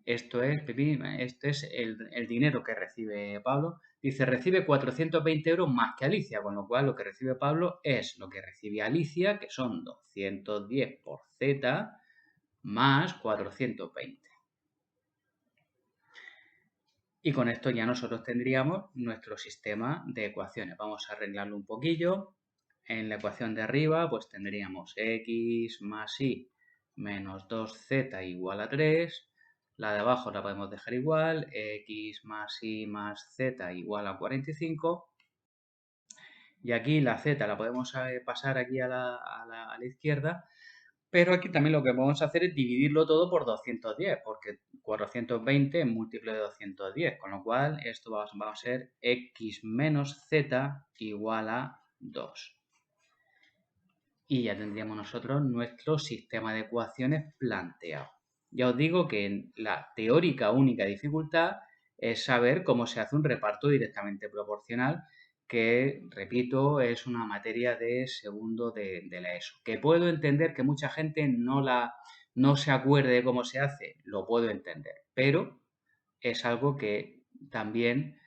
Esto es, este es el dinero que recibe Pablo. Dice, recibe 420 euros más que Alicia, con lo cual lo que recibe Pablo es lo que recibe Alicia, que son 210 por Z más 420. Y con esto ya nosotros tendríamos nuestro sistema de ecuaciones. Vamos a arreglarlo un poquillo. En la ecuación de arriba, pues tendríamos X más Y menos 2Z igual a 3. La de abajo la podemos dejar igual. X más Y más Z igual a 45. Y aquí la Z la podemos pasar aquí a la izquierda. Pero aquí también lo que vamos a hacer es dividirlo todo por 210, porque 420 es múltiplo de 210, con lo cual esto va a ser X menos Z igual a 2. Y ya tendríamos nosotros nuestro sistema de ecuaciones planteado. Ya os digo que la teórica única dificultad es saber cómo se hace un reparto directamente proporcional, que, repito, es una materia de segundo de la ESO. Que puedo entender que mucha gente no se acuerde de cómo se hace, lo puedo entender, pero es algo que también,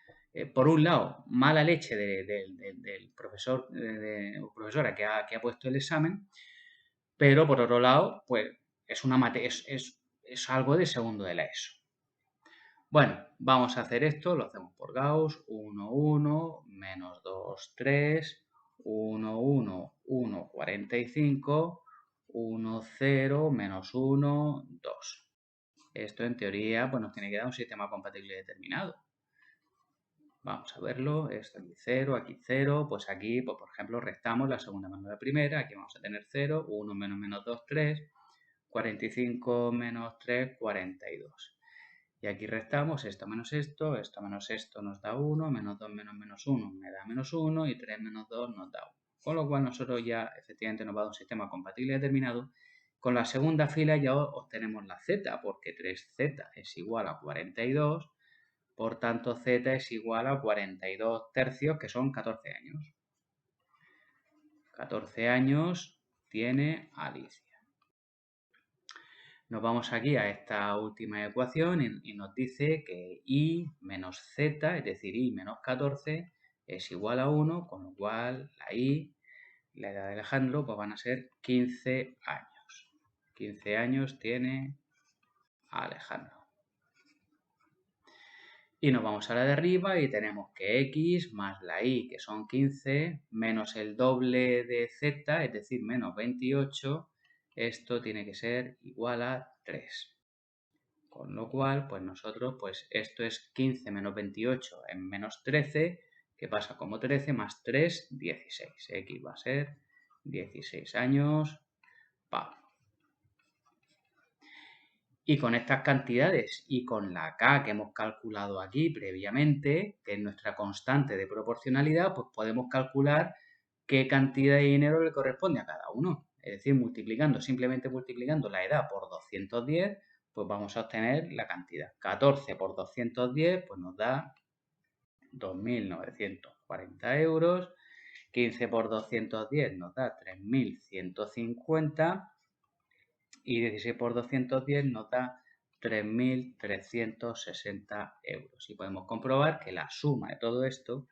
por un lado, mala leche del profesor o profesora que ha puesto el examen, pero por otro lado, pues es algo de segundo de la ESO. Bueno, vamos a hacer esto, lo hacemos por Gauss, 1, 1, menos 2, 3, 1, 1, 1, 45, 1, 0, menos 1, 2. Esto en teoría pues nos tiene que dar un sistema compatible determinado. Vamos a verlo, esto aquí 0, aquí 0, pues aquí, pues por ejemplo, restamos la segunda menos la primera, aquí vamos a tener 0, 1 menos menos 2, 3, 45 menos 3, 42. Y aquí restamos esto menos esto menos esto nos da 1, menos 2 menos menos 1 me da menos 1 y 3 menos 2 nos da 1. Con lo cual nosotros ya efectivamente nos va a dar un sistema compatible determinado. Con la segunda fila ya obtenemos la z, porque 3z es igual a 42, por tanto z es igual a 42 tercios, que son 14 años. 14 años tiene Alicia. Nos vamos aquí a esta última ecuación y nos dice que y menos z, es decir, y menos 14, es igual a 1, con lo cual la edad de Alejandro, pues van a ser 15 años. 15 años tiene Alejandro. Y nos vamos a la de arriba y tenemos que x más la y, que son 15, menos el doble de z, es decir, menos 28, esto tiene que ser igual a 3. Con lo cual, pues nosotros, pues esto es 15 menos 28 en menos 13, que pasa como 13 más 3, 16. X va a ser 16 años, Pablo. Y con estas cantidades y con la K que hemos calculado aquí previamente, que es nuestra constante de proporcionalidad, pues podemos calcular qué cantidad de dinero le corresponde a cada uno. Es decir, simplemente multiplicando la edad por 210, pues vamos a obtener la cantidad. 14 por 210, pues nos da 2.940 euros. 15 por 210 nos da 3.150 y 16 por 210 nos da 3.360 euros. Y podemos comprobar que la suma de todo esto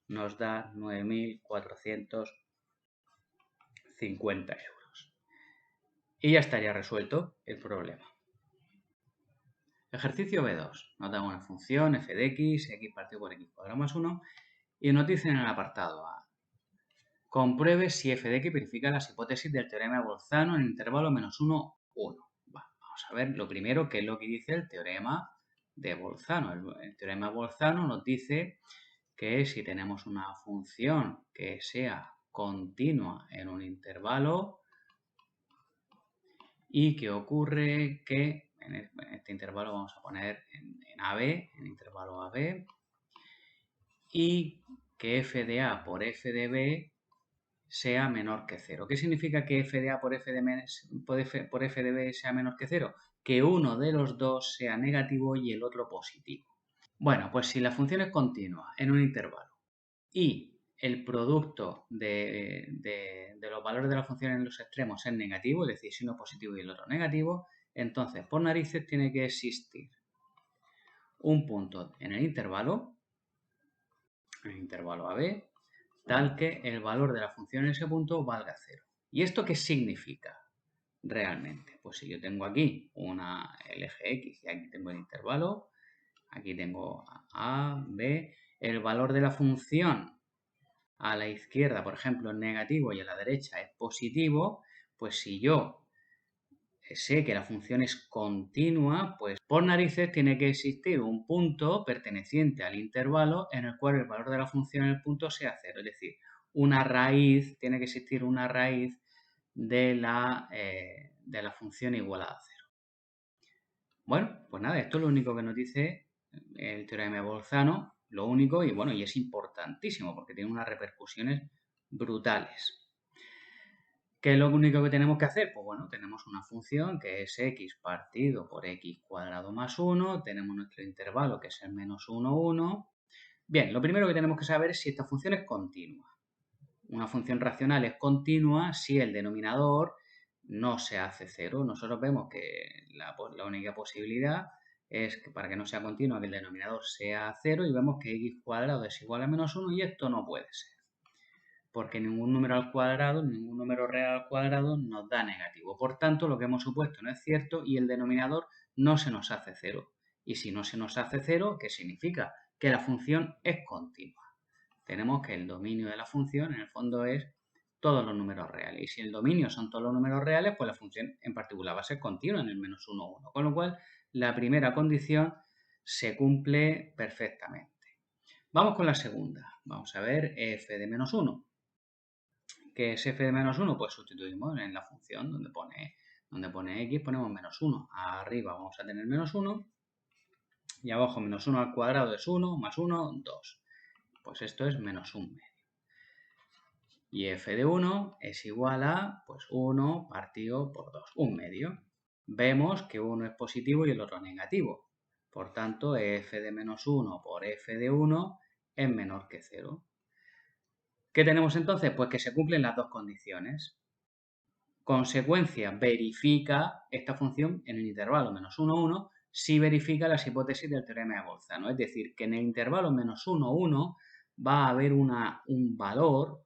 nos da 9.450 euros. Y ya estaría resuelto el problema. Ejercicio B2. Nos da una función f de x partido por x cuadrado más 1, y nos dice en el apartado A: compruebe si f de x verifica las hipótesis del teorema de Bolzano en el intervalo menos 1, 1. Vamos a ver lo primero qué es lo que dice el teorema de Bolzano. El teorema de Bolzano nos dice que si tenemos una función que sea continua en un intervalo y que ocurre que en este intervalo vamos a poner en AB, en intervalo AB, y que f de A por f de B sea menor que 0. ¿Qué significa que f de A por f de B sea menor que 0? Que uno de los dos sea negativo y el otro positivo. Bueno, pues si la función es continua en un intervalo y el producto de los valores de la función en los extremos es negativo, es decir, si uno es positivo y el otro negativo, entonces por narices tiene que existir un punto en el intervalo AB, tal que el valor de la función en ese punto valga 0. ¿Y esto qué significa realmente? Pues si yo tengo aquí el eje X y aquí tengo el intervalo, aquí tengo A, B, el valor de la función a la izquierda, por ejemplo, es negativo y a la derecha es positivo, pues si yo sé que la función es continua, pues por narices tiene que existir un punto perteneciente al intervalo en el cual el valor de la función en el punto sea 0. Es decir, tiene que existir una raíz de la función igualada a 0. Bueno, pues nada, esto es lo único que nos dice el teorema de Bolzano, lo único, y bueno, y es importantísimo porque tiene unas repercusiones brutales. ¿Qué es lo único que tenemos que hacer? Pues bueno, tenemos una función que es x partido por x cuadrado más 1, tenemos nuestro intervalo que es el menos 1, 1. Bien, lo primero que tenemos que saber es si esta función es continua. Una función racional es continua si el denominador no se hace 0. Nosotros vemos que la única posibilidad es que para que no sea continua que el denominador sea 0 y vemos que x cuadrado es igual a menos 1 y esto no puede ser, porque ningún número al cuadrado, ningún número real al cuadrado nos da negativo. Por tanto, lo que hemos supuesto no es cierto y el denominador no se nos hace 0. Y si no se nos hace 0, ¿qué significa? Que la función es continua. Tenemos que el dominio de la función, en el fondo, es todos los números reales. Y si el dominio son todos los números reales, pues la función en particular va a ser continua en el menos 1, 1. Con lo cual, la primera condición se cumple perfectamente. Vamos con la segunda. Vamos a ver f de menos 1. ¿Qué es f de menos 1? Pues sustituimos en la función donde pone x, ponemos menos 1. Arriba vamos a tener menos 1 y abajo menos 1 al cuadrado es 1, más 1, 2. Pues esto es menos 1 medio. Y f de 1 es igual a pues 1 partido por 2, 1 medio. Vemos que uno es positivo y el otro negativo. Por tanto, f de menos 1 por f de 1 es menor que 0. ¿Qué tenemos entonces? Pues que se cumplen las dos condiciones. Consecuencia, verifica esta función en el intervalo menos 1, 1, si verifica las hipótesis del teorema de Bolzano. Es decir, que en el intervalo menos 1, 1 va a haber un valor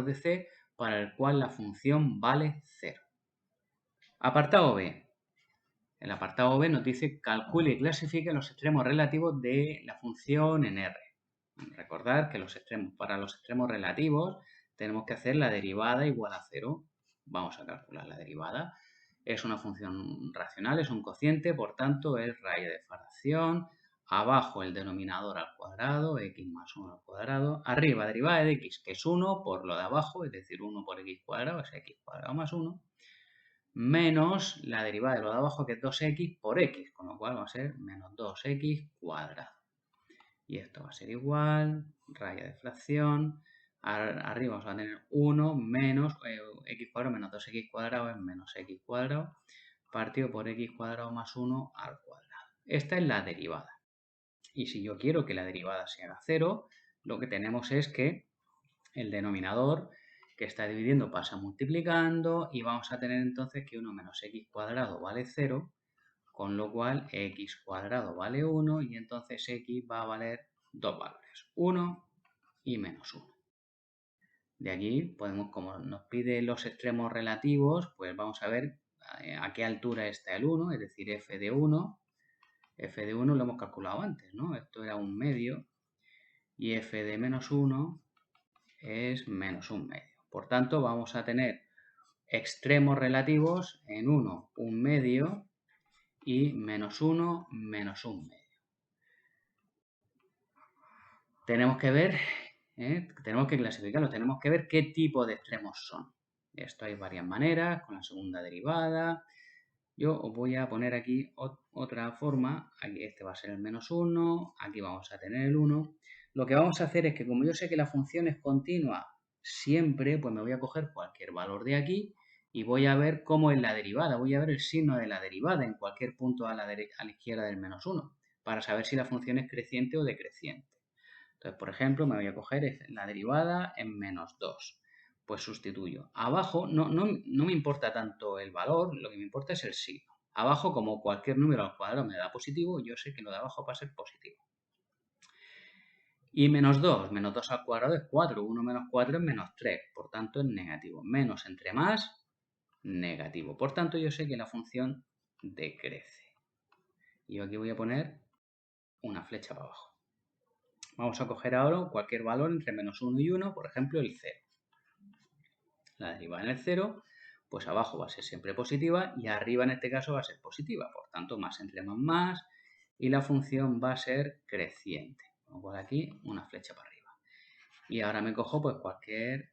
de c para el cual la función vale 0. Apartado B. El apartado B nos dice calcule y clasifique los extremos relativos de la función en R. Recordad que para los extremos relativos tenemos que hacer la derivada igual a 0. Vamos a calcular la derivada. Es una función racional, es un cociente, por tanto es raíz de fracción. Abajo el denominador al cuadrado, x más 1 al cuadrado. Arriba derivada de x, que es 1 por lo de abajo, es decir, 1 por x cuadrado, es x cuadrado más 1. Menos la derivada de lo de abajo, que es 2x por x, con lo cual va a ser menos 2x cuadrado. Y esto va a ser igual, raya de fracción, arriba vamos a tener 1 menos x cuadrado menos 2x cuadrado es menos x cuadrado, partido por x cuadrado más 1 al cuadrado. Esta es la derivada. Y si yo quiero que la derivada se haga 0, lo que tenemos es que el denominador que está dividiendo pasa multiplicando y vamos a tener entonces que 1 menos x cuadrado vale 0, con lo cual x cuadrado vale 1 y entonces x va a valer dos valores, 1 y menos 1. De aquí podemos, como nos pide los extremos relativos, pues vamos a ver a qué altura está el 1, es decir, f de 1. F de 1 lo hemos calculado antes, ¿no? Esto era un medio y f de menos 1 es menos un medio. Por tanto, vamos a tener extremos relativos en 1, un medio y menos 1, menos un medio. Tenemos que ver, tenemos que clasificarlos, tenemos que ver qué tipo de extremos son. Esto hay varias maneras, con la segunda derivada. Yo os voy a poner aquí otra forma. Aquí este va a ser el menos 1, aquí vamos a tener el 1. Lo que vamos a hacer es que como yo sé que la función es continua siempre, pues me voy a coger cualquier valor de aquí y voy a ver cómo es la derivada. Voy a ver el signo de la derivada en cualquier punto a la izquierda del menos 1 para saber si la función es creciente o decreciente. Entonces, por ejemplo, me voy a coger la derivada en menos 2. Pues sustituyo. Abajo no me importa tanto el valor, lo que me importa es el signo. Abajo, como cualquier número al cuadrado me da positivo, yo sé que lo de abajo va a ser positivo. Y menos 2 al cuadrado es 4, 1 menos 4 es menos 3, por tanto es negativo. Menos entre más, negativo. Por tanto, yo sé que la función decrece. Y yo aquí voy a poner una flecha para abajo. Vamos a coger ahora cualquier valor entre menos 1 y 1, por ejemplo el 0. La derivada en el 0, pues abajo va a ser siempre positiva y arriba en este caso va a ser positiva. Por tanto, más entre más y la función va a ser creciente. Con lo cual aquí una flecha para arriba. Y ahora me cojo pues cualquier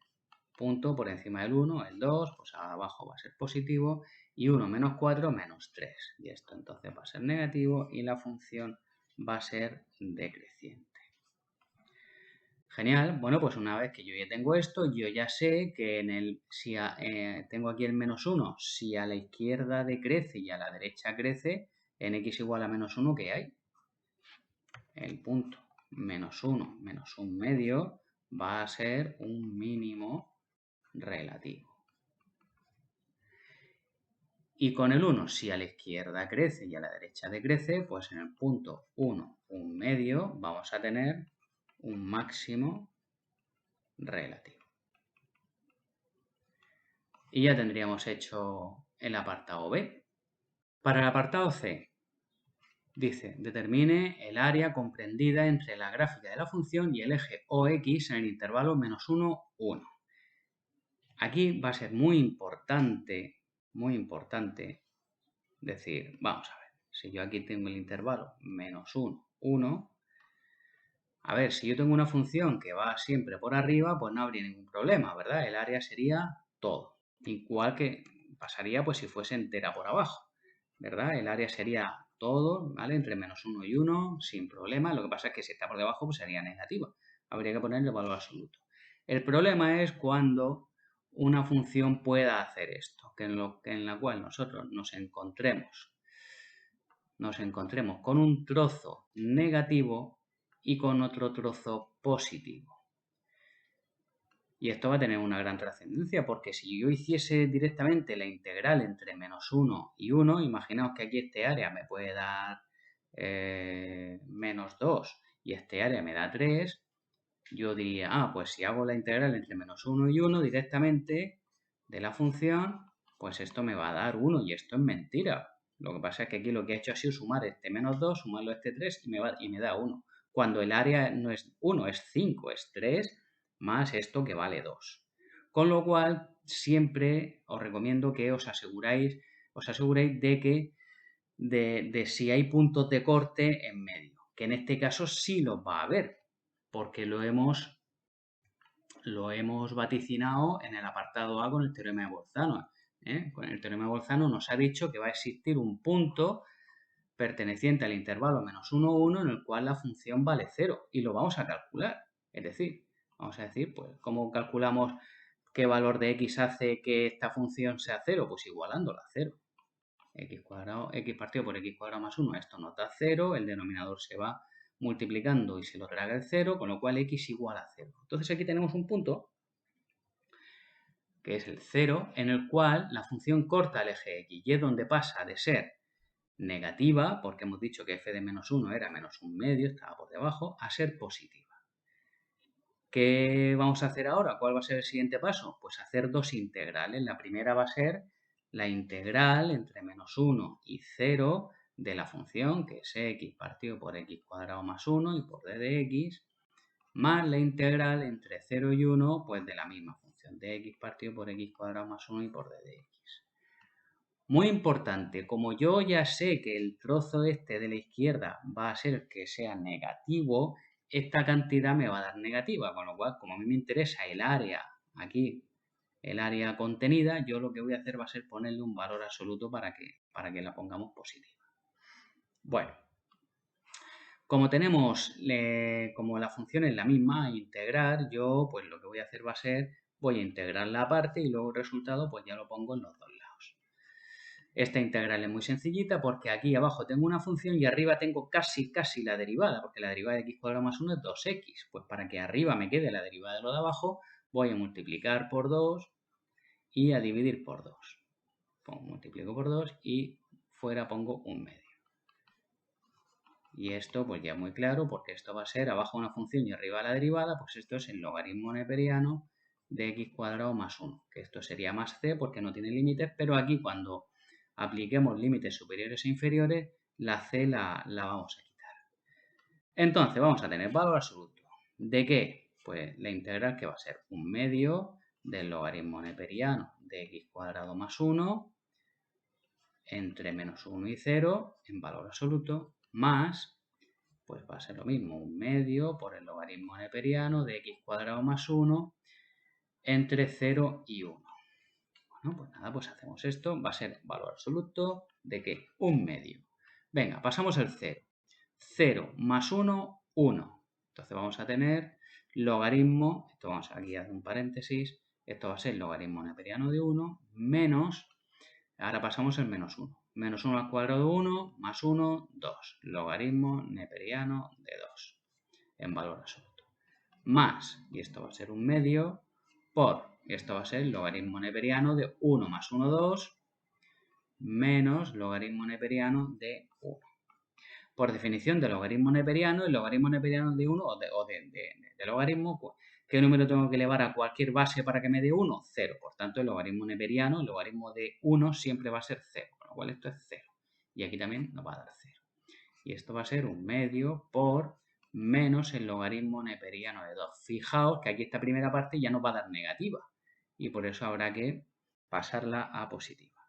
punto por encima del 1, el 2, pues abajo va a ser positivo y 1 menos 4 menos 3. Y esto entonces va a ser negativo y la función va a ser decreciente. Genial, bueno, pues una vez que yo ya tengo esto, yo ya sé que si tengo aquí el menos 1, si a la izquierda decrece y a la derecha crece, en x igual a menos 1, ¿qué hay? El punto menos 1 menos un medio va a ser un mínimo relativo. Y con el 1, si a la izquierda crece y a la derecha decrece, pues en el punto 1, un medio, vamos a tener un máximo relativo. Y ya tendríamos hecho el apartado B. Para el apartado C, dice, determine el área comprendida entre la gráfica de la función y el eje OX en el intervalo menos 1, 1. Aquí va a ser muy importante decir, vamos a ver, si yo aquí tengo el intervalo menos 1, 1, a ver, si yo tengo una función que va siempre por arriba, pues no habría ningún problema, ¿verdad? El área sería todo. Igual que pasaría pues si fuese entera por abajo, ¿verdad? El área sería todo, ¿vale? Entre menos 1 y 1, sin problema. Lo que pasa es que si está por debajo, pues sería negativa. Habría que ponerle el valor absoluto. El problema es cuando una función pueda hacer esto, en la cual nosotros nos encontremos con un trozo negativo y con otro trozo positivo. Y esto va a tener una gran trascendencia porque si yo hiciese directamente la integral entre -1 y 1, imaginaos que aquí este área me puede dar -2 y este área me da 3, yo diría, pues si hago la integral entre -1 y 1 directamente de la función, pues esto me va a dar 1 y esto es mentira. Lo que pasa es que aquí lo que he hecho ha sido sumar este -2, sumarlo a este 3 y me da 1. Cuando el área no es 1, es 5, es 3 más esto que vale 2. Con lo cual, siempre os recomiendo que os aseguréis de que de si hay puntos de corte en medio, que en este caso sí los va a haber, porque lo hemos vaticinado en el apartado A con el teorema de Bolzano. Con el teorema de Bolzano nos ha dicho que va a existir un punto perteneciente al intervalo -1, 1 en el cual la función vale 0 y lo vamos a calcular. Es decir, vamos a decir, pues, ¿cómo calculamos qué valor de x hace que esta función sea 0? Pues igualándola a 0. X partido por x cuadrado más 1, esto nos da 0, el denominador se va multiplicando y se lo traga el 0, con lo cual x igual a 0. Entonces aquí tenemos un punto, que es el 0, en el cual la función corta el eje x y es donde pasa de ser negativa, porque hemos dicho que f de -1 era -1/2, estaba por debajo, a ser positiva. ¿Qué vamos a hacer ahora? ¿Cuál va a ser el siguiente paso? Pues hacer dos integrales. La primera va a ser la integral entre -1 y 0 de la función, que es x partido por x cuadrado más 1 y por d de x, más la integral entre 0 y 1, pues de la misma función, de x partido por x cuadrado más 1 y por d de x. Muy importante, como yo ya sé que el trozo este de la izquierda va a ser que sea negativo, esta cantidad me va a dar negativa, con lo cual, como a mí me interesa el área aquí, el área contenida, yo lo que voy a hacer va a ser ponerle un valor absoluto para que la pongamos positiva. Bueno, como como la función es la misma, integrar, yo pues lo que voy a hacer va a ser, voy a integrar la parte y luego el resultado pues ya lo pongo en los dos lados. Esta integral es muy sencillita porque aquí abajo tengo una función y arriba tengo casi la derivada, porque la derivada de x cuadrado más 1 es 2x. Pues para que arriba me quede la derivada de lo de abajo, voy a multiplicar por 2 y a dividir por 2. Multiplico por 2 y fuera pongo un medio. Y esto pues ya es muy claro porque esto va a ser abajo una función y arriba la derivada, pues esto es el logaritmo neperiano de x cuadrado más 1, que esto sería más c porque no tiene límites, pero aquí cuando apliquemos límites superiores e inferiores, la c la vamos a quitar. Entonces vamos a tener valor absoluto. ¿De qué? Pues la integral que va a ser un medio del logaritmo neperiano de x cuadrado más 1 entre -1 y 0 en valor absoluto, más, pues va a ser lo mismo, un medio por el logaritmo neperiano de x cuadrado más 1 entre 0 y 1. Bueno, pues nada, pues hacemos esto, va a ser valor absoluto de ¿qué? Un medio. Venga, pasamos el 0. 0 más 1, 1. Entonces vamos a tener logaritmo, esto vamos aquí a hacer un paréntesis, esto va a ser logaritmo neperiano de 1 menos, ahora pasamos el menos 1. Menos 1 al cuadrado de 1, más 1, 2. Logaritmo neperiano de 2 en valor absoluto. Más, y esto va a ser un medio, por, esto va a ser logaritmo neperiano de 1 más 1, 2, menos logaritmo neperiano de 1. Por definición de logaritmo neperiano, el logaritmo neperiano de 1 o de logaritmo, pues, ¿qué número tengo que elevar a cualquier base para que me dé 1? 0. Por tanto, el logaritmo neperiano, el logaritmo de 1 siempre va a ser 0, con lo cual esto es 0. Y aquí también nos va a dar 0. Y esto va a ser un medio por menos el logaritmo neperiano de 2. Fijaos que aquí esta primera parte ya nos va a dar negativa y por eso habrá que pasarla a positiva.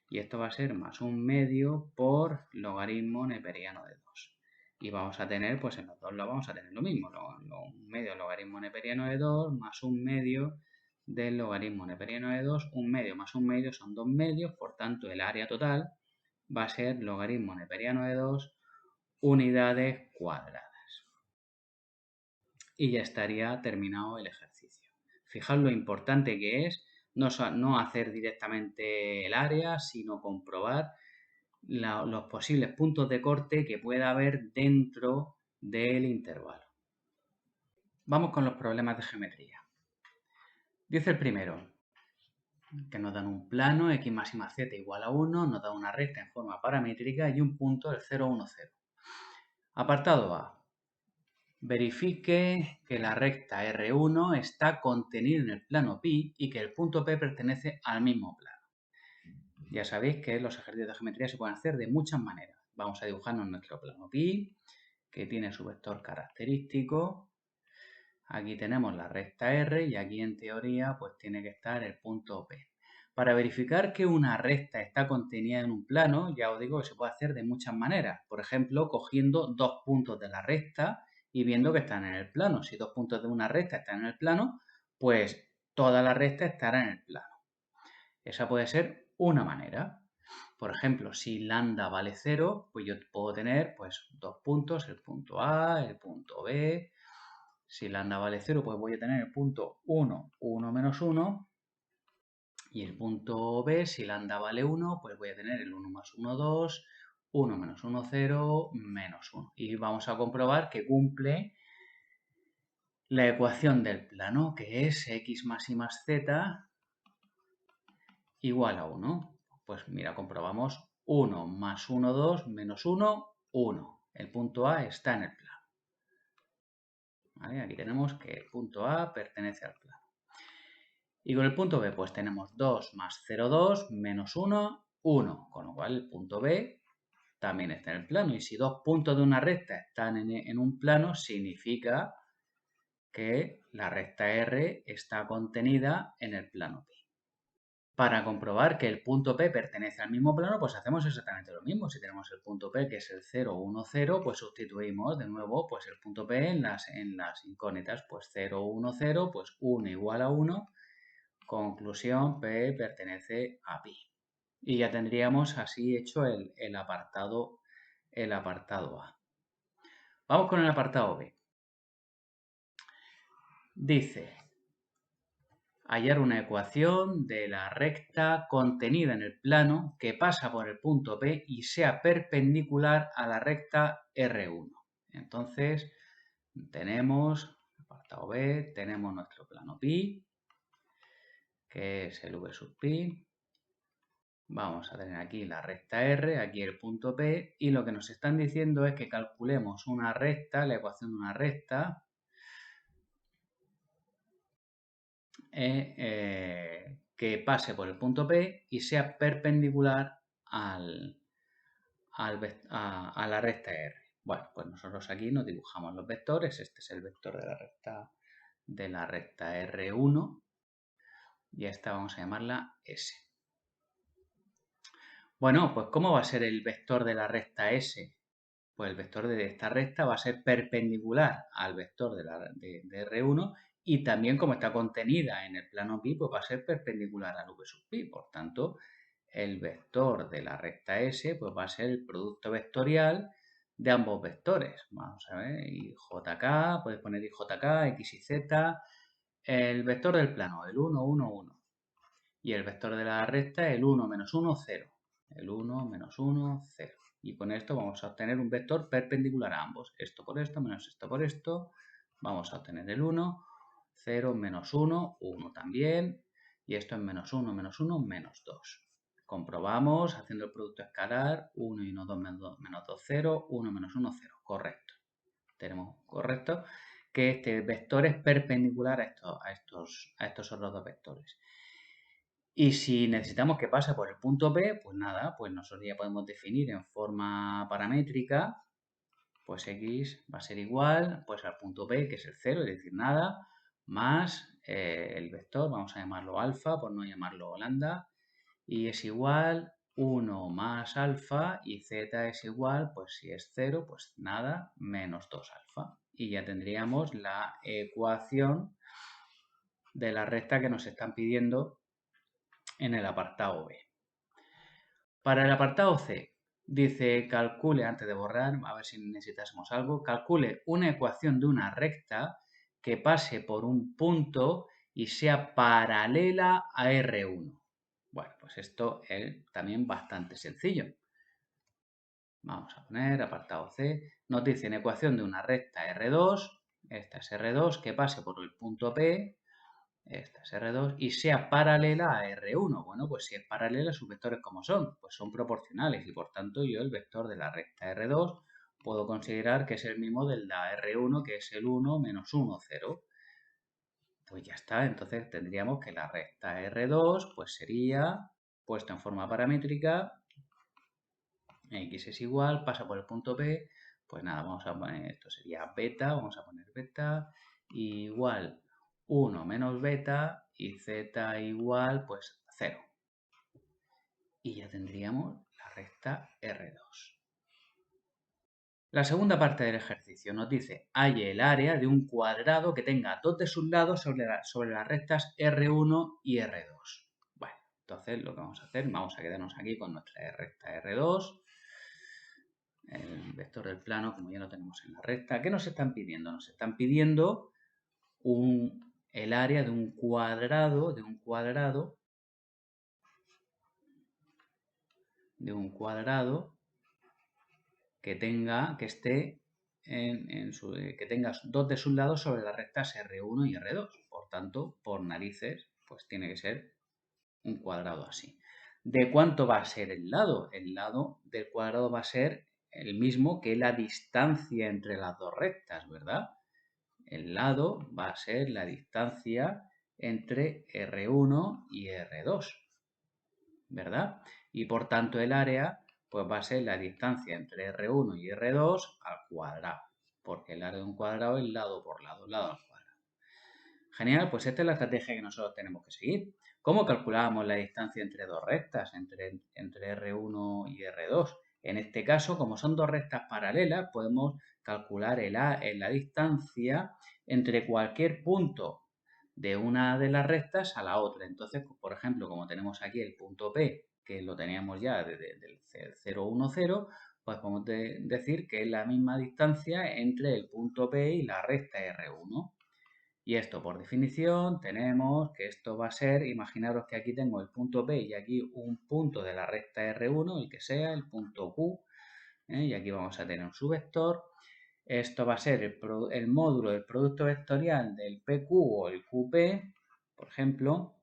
Y esto va a ser más un medio por logaritmo neperiano de 2. Y vamos a tener, pues en los dos lados vamos a tener lo mismo, un medio logaritmo neperiano de 2 más un medio del logaritmo neperiano de 2. Un medio más un medio son dos medios, por tanto el área total va a ser logaritmo neperiano de 2 unidades cuadradas. Y ya estaría terminado el ejercicio. Fijaos lo importante que es no hacer directamente el área, sino comprobar los posibles puntos de corte que pueda haber dentro del intervalo. Vamos con los problemas de geometría. Dice el primero, que nos dan un plano, x máxima z igual a 1, nos da una recta en forma paramétrica y un punto, el 0, 1, 0. Apartado A. Verifique que la recta R1 está contenida en el plano pi y que el punto P pertenece al mismo plano. Ya sabéis que los ejercicios de geometría se pueden hacer de muchas maneras. Vamos a dibujarnos nuestro plano pi, que tiene su vector característico. Aquí tenemos la recta R y aquí en teoría pues tiene que estar el punto P. Para verificar que una recta está contenida en un plano, ya os digo que se puede hacer de muchas maneras. Por ejemplo, cogiendo dos puntos de la recta y viendo que están en el plano. Si dos puntos de una recta están en el plano, pues toda la recta estará en el plano. Esa puede ser una manera. Por ejemplo, si lambda vale 0, pues yo puedo tener pues, dos puntos, el punto A, el punto B. Si lambda vale 0, pues voy a tener el punto 1, 1 menos 1. Y el punto B, si lambda vale 1, pues voy a tener el 1 más 1, 2, 1 menos 1, 0, menos 1. Y vamos a comprobar que cumple la ecuación del plano, que es x más y más z igual a 1. Pues mira, comprobamos 1 más 1, 2, menos 1, 1. El punto A está en el plano. ¿Vale? Aquí tenemos que el punto A pertenece al plano. Y con el punto B, pues tenemos 2 más 0, 2, menos 1, 1. Con lo cual el punto B también está en el plano. Y si dos puntos de una recta están en un plano, significa que la recta R está contenida en el plano P. Para comprobar que el punto P pertenece al mismo plano, pues hacemos exactamente lo mismo. Si tenemos el punto P, que es el 0, 1, 0, pues sustituimos de nuevo pues el punto P en las incógnitas. Pues 0, 1, 0, pues 1 igual a 1. Conclusión, P pertenece a pi. Y ya tendríamos así hecho el apartado A. Vamos con el apartado B. Dice, hallar una ecuación de la recta contenida en el plano que pasa por el punto P y sea perpendicular a la recta R1. Entonces, tenemos, apartado B, tenemos nuestro plano pi, que es el v sub pi. Vamos a tener aquí la recta R, aquí el punto P, y lo que nos están diciendo es que calculemos una recta, la ecuación de una recta, que pase por el punto P y sea perpendicular a la recta R. Bueno, pues nosotros aquí nos dibujamos los vectores. Este es el vector de la recta R1 y a esta vamos a llamarla S. Bueno, pues ¿cómo va a ser el vector de la recta S? Pues el vector de esta recta va a ser perpendicular al vector de R1 y también como está contenida en el plano pi, pues va a ser perpendicular al v sub pi. Por tanto, el vector de la recta S pues va a ser el producto vectorial de ambos vectores. Vamos a ver, IJK, puedes poner IJK, X y Z. El vector del plano, el 1, 1, 1. Y el vector de la recta, el 1 menos 1, 0. El 1 menos 1, 0. Y con esto vamos a obtener un vector perpendicular a ambos. Esto por esto, menos esto por esto. Vamos a obtener el 1, 0, menos 1, 1 también. Y esto es menos 1, menos 1, menos 2. Comprobamos haciendo el producto escalar. 1 y 1, 2, menos 2, 0. 1 menos 1, 0. Correcto. Tenemos correcto que este vector es perpendicular a estos otros dos vectores. Y si necesitamos que pase por el punto P, pues nada, pues nosotros ya podemos definir en forma paramétrica, pues X va a ser igual pues al punto P, que es el 0, es decir, nada, más el vector, vamos a llamarlo alfa, por no llamarlo lambda, y es igual 1 más alfa, y z es igual, pues si es 0, pues nada, menos 2 alfa. Y ya tendríamos la ecuación de la recta que nos están pidiendo en el apartado B. Para el apartado C, dice calcule, antes de borrar, a ver si necesitásemos algo, calcule una ecuación de una recta que pase por un punto y sea paralela a R1. Bueno, pues esto es también bastante sencillo. Vamos a poner apartado C. Nos dicen ecuación de una recta R2, esta es R2, que pase por el punto P, esta es R2, y sea paralela a R1. Bueno, pues si es paralela, sus vectores ¿cómo son? Pues son proporcionales y por tanto yo el vector de la recta R2 puedo considerar que es el mismo del de la R1, que es el 1 menos 1, 0. Pues ya está, entonces tendríamos que la recta R2 pues sería, puesto en forma paramétrica, x es igual, pasa por el punto P, pues nada, vamos a poner, esto sería beta, vamos a poner beta igual 1 menos beta y z igual pues 0. Y ya tendríamos la recta R2. La segunda parte del ejercicio nos dice, halle el área de un cuadrado que tenga dos de sus lados sobre las rectas R1 y R2. Bueno, entonces lo que vamos a hacer, vamos a quedarnos aquí con nuestra recta R2. El vector del plano, como ya lo tenemos en la recta. ¿Qué nos están pidiendo? Nos están pidiendo el área de un cuadrado, que tenga dos de sus lados sobre las rectas R1 y R2. Por tanto, por narices, pues tiene que ser un cuadrado así. ¿De cuánto va a ser el lado? El lado del cuadrado va a ser el mismo que la distancia entre las dos rectas, ¿verdad? El lado va a ser la distancia entre R1 y R2, ¿verdad? Y por tanto el área pues va a ser la distancia entre R1 y R2 al cuadrado, porque el área de un cuadrado es lado por lado, lado al cuadrado. Genial, pues esta es la estrategia que nosotros tenemos que seguir. ¿Cómo calculábamos la distancia entre dos rectas, entre R1 y R2? En este caso, como son dos rectas paralelas, podemos calcular la distancia entre cualquier punto de una de las rectas a la otra. Entonces, por ejemplo, como tenemos aquí el punto P, que lo teníamos ya desde el 0, 1, 0, pues podemos decir que es la misma distancia entre el punto P y la recta R1. Y esto, por definición, tenemos que esto va a ser, imaginaros que aquí tengo el punto P y aquí un punto de la recta R1, el que sea, el punto Q, y aquí vamos a tener su vector. Esto va a ser el módulo del producto vectorial del PQ o el QP, por ejemplo,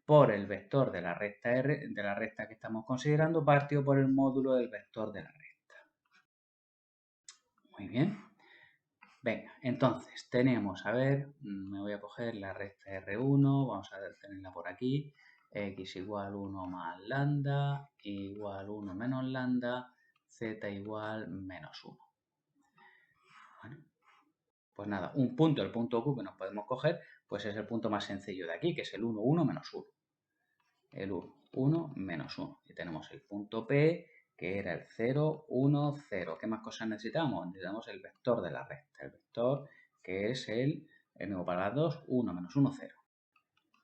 por el vector de la recta que estamos considerando, partido por el módulo del vector de la recta. Muy bien. Venga, entonces tenemos, a ver, me voy a coger la recta R1, vamos a tenerla por aquí, x igual 1 más lambda, igual 1 menos lambda, z igual menos 1. Bueno, pues nada, un punto, el punto Q que nos podemos coger, pues es el punto más sencillo de aquí, que es el 1, 1 menos 1. El 1, 1 menos 1. Y tenemos el punto P, que era el 0, 1, 0. ¿Qué más cosas necesitamos? Necesitamos el vector de la recta. El vector que es el mismo para las dos, 1 menos 1, 0.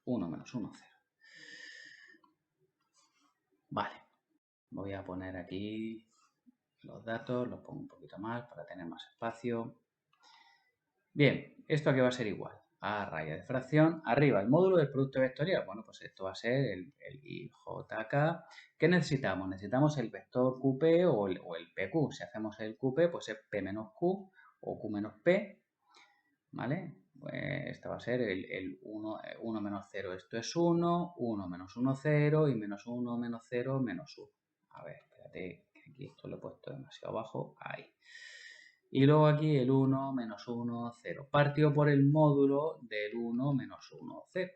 1 menos 1, 0. Vale. Voy a poner aquí los datos, los pongo un poquito más para tener más espacio. Bien, ¿esto aquí va a ser igual? A raya de fracción, arriba el módulo del producto vectorial. Bueno, pues esto va a ser el IJK. ¿Qué necesitamos? Necesitamos el vector QP o el PQ. Si hacemos el QP, pues es P menos Q o Q menos P, ¿vale? Pues esto va a ser el 1 menos 0. Esto es 1, 1 menos 1, 0 y menos 1 menos 0, menos 1. A ver, espérate, que aquí esto lo he puesto demasiado abajo. Ahí. Y luego aquí el 1 menos 1, 0. Partido por el módulo del 1 menos 1, 0.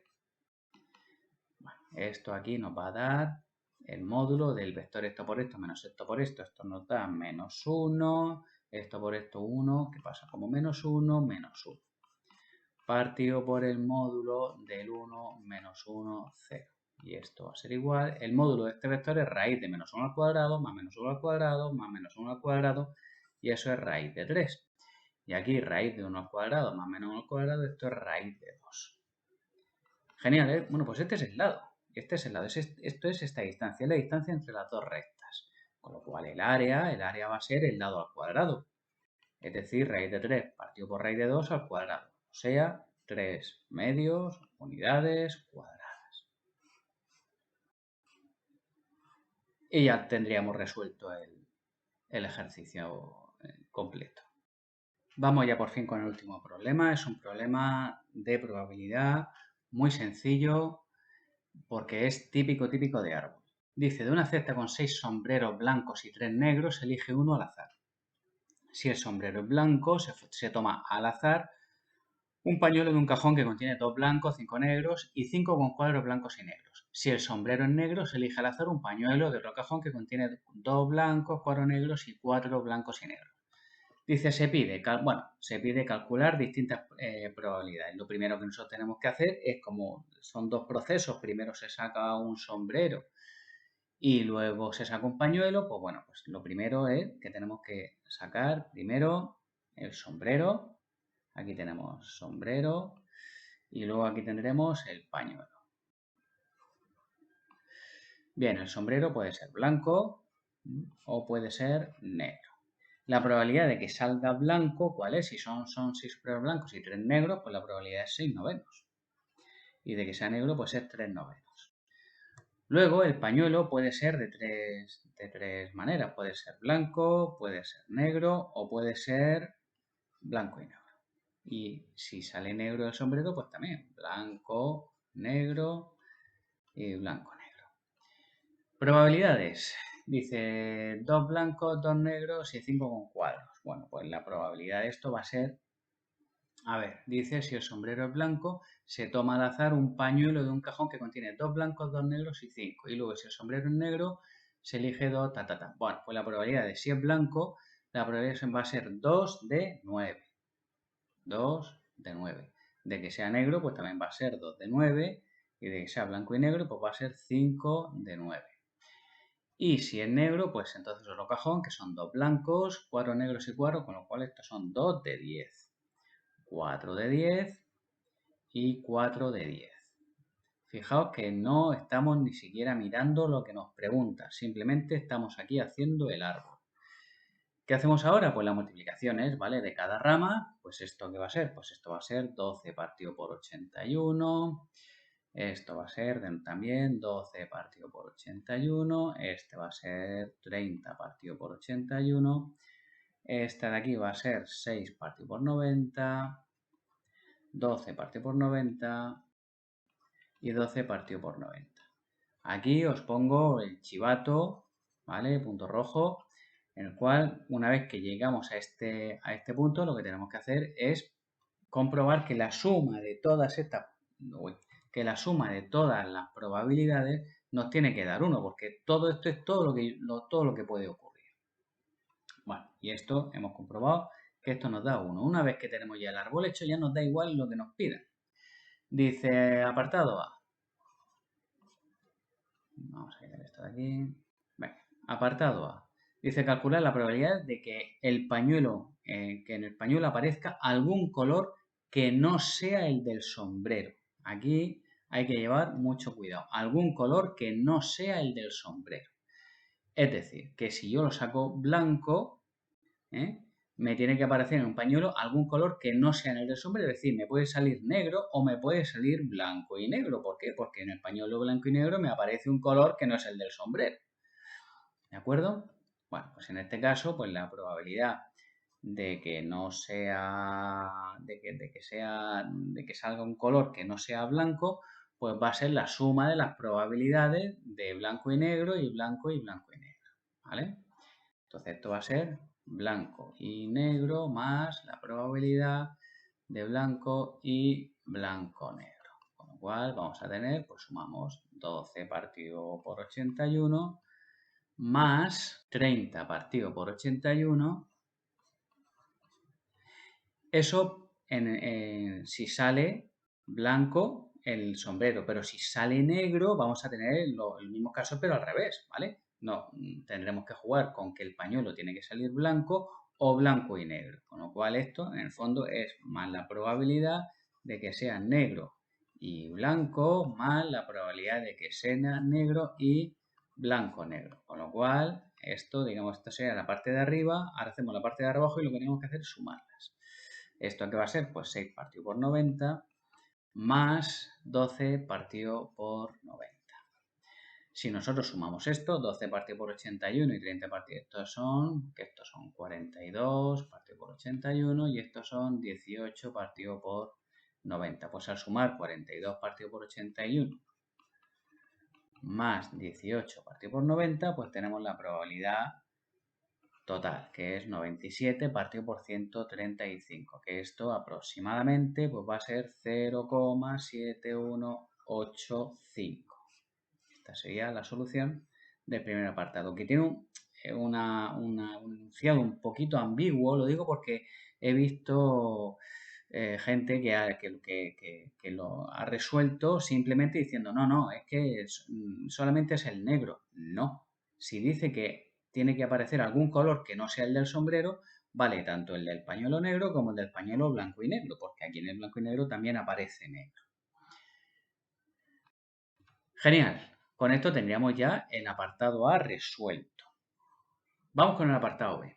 Bueno, esto aquí nos va a dar el módulo del vector esto por esto menos esto por esto. Esto nos da menos 1, esto por esto 1, que pasa como menos 1, menos 1. Partido por el módulo del 1 menos 1, 0. Y esto va a ser igual. El módulo de este vector es raíz de menos 1 al cuadrado, más menos 1 al cuadrado, más menos 1 al cuadrado, y eso es raíz de 3. Y aquí raíz de 1 al cuadrado más menos 1 al cuadrado, esto es raíz de 2. Genial, ¿eh? Bueno, pues este es el lado. Este es el lado. Esto es esta distancia, la distancia entre las dos rectas. Con lo cual el área va a ser el lado al cuadrado. Es decir, raíz de 3 partido por raíz de 2 al cuadrado. O sea, 3 medios unidades cuadradas. Y ya tendríamos resuelto el ejercicio completo. Vamos ya por fin con el último problema. Es un problema de probabilidad Muy sencillo porque es típico de árbol. Dice, de una cesta con 6 sombreros blancos y 3 negros, elige uno al azar. Si el sombrero es blanco, se toma al azar un pañuelo de un cajón que contiene 2 blancos, 5 negros y 5 con cuadros blancos y negros. Si el sombrero es negro, se elige al azar un pañuelo de otro cajón que contiene 2 blancos, 4 negros y 4 blancos y negros. Dice, se pide calcular distintas probabilidades. Lo primero que nosotros tenemos que hacer es, como son dos procesos, primero se saca un sombrero y luego se saca un pañuelo, pues bueno, pues lo primero es que tenemos que sacar primero el sombrero. Aquí tenemos sombrero y luego aquí tendremos el pañuelo. Bien, el sombrero puede ser blanco o puede ser negro. La probabilidad de que salga blanco, ¿cuál es? Si son 6 sombreros blancos y 3 negros, pues la probabilidad es 6 novenos. Y de que sea negro, pues es 3 novenos. Luego, el pañuelo puede ser de tres maneras. Puede ser blanco, puede ser negro o puede ser blanco y negro. Y si sale negro el sombrero, pues también blanco, negro y blanco, negro. Probabilidades. Dice 2 blancos, 2 negros y 5 con cuadros. Bueno, pues la probabilidad de esto va a ser, a ver, dice si el sombrero es blanco, se toma al azar un pañuelo de un cajón que contiene 2 blancos, 2 negros y 5. Y luego si el sombrero es negro, se elige 2, Bueno, pues la probabilidad de si es blanco, la probabilidad va a ser 2 de 9. 2 de 9. De que sea negro, pues también va a ser 2 de 9. Y de que sea blanco y negro, pues va a ser 5 de 9. Y si es negro, pues entonces otro cajón, que son 2 blancos, 4 negros y 4, con lo cual estos son 2 de 10. 4 de 10 y 4 de 10. Fijaos que no estamos ni siquiera mirando lo que nos pregunta, simplemente estamos aquí haciendo el árbol. ¿Qué hacemos ahora? Pues las multiplicaciones, ¿vale? De cada rama, pues esto ¿qué va a ser? Pues esto va a ser 12 partido por 81. Esto va a ser también 12 partido por 81. Este va a ser 30 partido por 81. Esta de aquí va a ser 6 partido por 90. 12 partido por 90. Y 12 partido por 90. Aquí os pongo el chivato, ¿vale? Punto rojo, en el cual una vez que llegamos a este punto, lo que tenemos que hacer es comprobar que la suma de todas estas, que la suma de todas las probabilidades nos tiene que dar 1, porque todo esto es todo lo que puede ocurrir. Bueno, y esto hemos comprobado que esto nos da 1. Una vez que tenemos ya el árbol hecho, ya nos da igual lo que nos pidan. Dice apartado A. Vamos a quitar esto de aquí. Venga, apartado A. Dice calcular la probabilidad de que que en el pañuelo aparezca algún color que no sea el del sombrero. Aquí hay que llevar mucho cuidado. Algún color que no sea el del sombrero. Es decir, que si yo lo saco blanco, me tiene que aparecer en un pañuelo algún color que no sea en el del sombrero. Es decir, me puede salir negro o me puede salir blanco y negro. ¿Por qué? Porque en el pañuelo blanco y negro me aparece un color que no es el del sombrero. ¿De acuerdo? Bueno, pues en este caso, pues la probabilidad de que no sea, de que salga un color que no sea blanco, pues va a ser la suma de las probabilidades de blanco y negro y blanco y blanco y negro. ¿Vale? Entonces esto va a ser blanco y negro más la probabilidad de blanco y blanco negro. Con lo cual vamos a tener, pues sumamos 12 partido por 81 más 30 partido por 81. Eso si sale blanco el sombrero, pero si sale negro vamos a tener el mismo caso pero al revés, ¿vale? No, tendremos que jugar con que el pañuelo tiene que salir blanco o blanco y negro, con lo cual esto en el fondo es más la probabilidad de que sea negro y blanco más la probabilidad de que sea negro y blanco-negro, con lo cual esto, digamos, esto sería la parte de arriba, ahora hacemos la parte de abajo y lo que tenemos que hacer es sumarlas. ¿Esto qué va a ser? Pues 6 partido por 90 más 12 partido por 90. Si nosotros sumamos esto, 12 partido por 81 y 30 partido, estos son 42 partido por 81 y estos son 18 partido por 90. Pues al sumar 42 partido por 81 más 18 partido por 90, pues tenemos la probabilidad total, que es 97 partido por 135, que esto aproximadamente pues va a ser 0,7185. Esta sería la solución del primer apartado, que tiene un enunciado un poquito ambiguo. Lo digo porque he visto gente que lo ha resuelto simplemente diciendo no, es que solamente es el negro. No, si dice que tiene que aparecer algún color que no sea el del sombrero, vale tanto el del pañuelo negro como el del pañuelo blanco y negro, porque aquí en el blanco y negro también aparece negro. Genial, con esto tendríamos ya el apartado A resuelto. Vamos con el apartado B.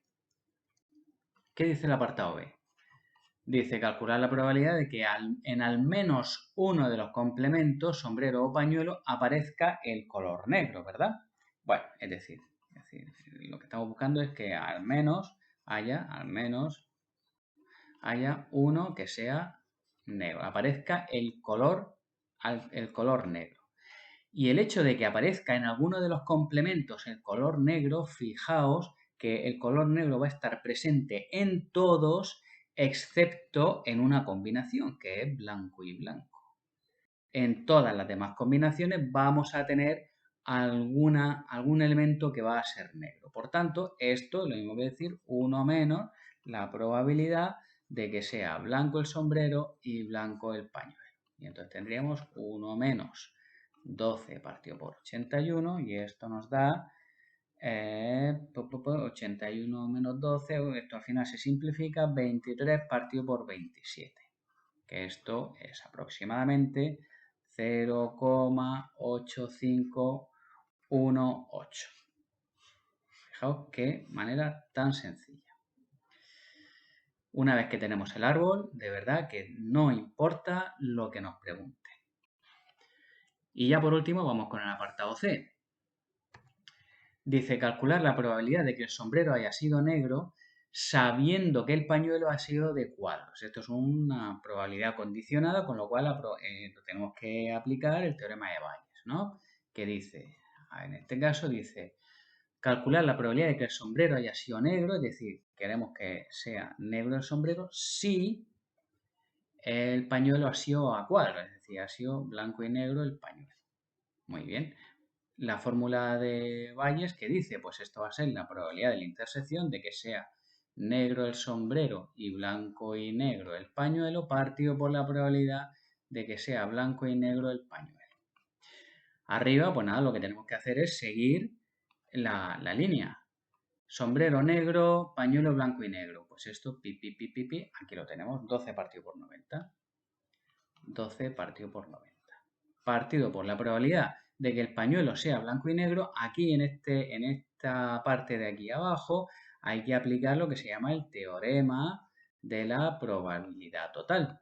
¿Qué dice el apartado B? Dice calcular la probabilidad de que en al menos uno de los complementos, sombrero o pañuelo, aparezca el color negro, ¿verdad? Bueno, es decir, lo que estamos buscando es que al menos haya uno que sea negro, aparezca el color negro. Y el hecho de que aparezca en alguno de los complementos el color negro, fijaos que el color negro va a estar presente en todos, excepto en una combinación, que es blanco y blanco. En todas las demás combinaciones vamos a tener algún elemento que va a ser negro. Por tanto, esto es lo mismo que decir 1 menos la probabilidad de que sea blanco el sombrero y blanco el pañuelo. Y entonces tendríamos 1 menos 12 partido por 81 y esto nos da 81 menos 12, esto al final se simplifica, 23 partido por 27, que esto es aproximadamente 0,8518. Fijaos qué manera tan sencilla. Una vez que tenemos el árbol, de verdad que no importa lo que nos pregunte. Y ya por último vamos con el apartado C. Dice calcular la probabilidad de que el sombrero haya sido negro sabiendo que el pañuelo ha sido de cuadros. Esto es una probabilidad condicionada, con lo cual tenemos que aplicar el teorema de Bayes, ¿no? Que dice, en este caso dice, calcular la probabilidad de que el sombrero haya sido negro, es decir, queremos que sea negro el sombrero si el pañuelo ha sido a cuadros, es decir, ha sido blanco y negro el pañuelo. Muy bien. La fórmula de Bayes que dice, pues esto va a ser la probabilidad de la intersección de que sea negro el sombrero y blanco y negro el pañuelo, partido por la probabilidad de que sea blanco y negro el pañuelo. Arriba, pues nada, lo que tenemos que hacer es seguir la línea. Sombrero negro, pañuelo blanco y negro. Pues esto, aquí lo tenemos, 12 partido por 90. 12 partido por 90. Partido por la probabilidad de que el pañuelo sea blanco y negro, aquí en esta parte de aquí abajo hay que aplicar lo que se llama el teorema de la probabilidad total,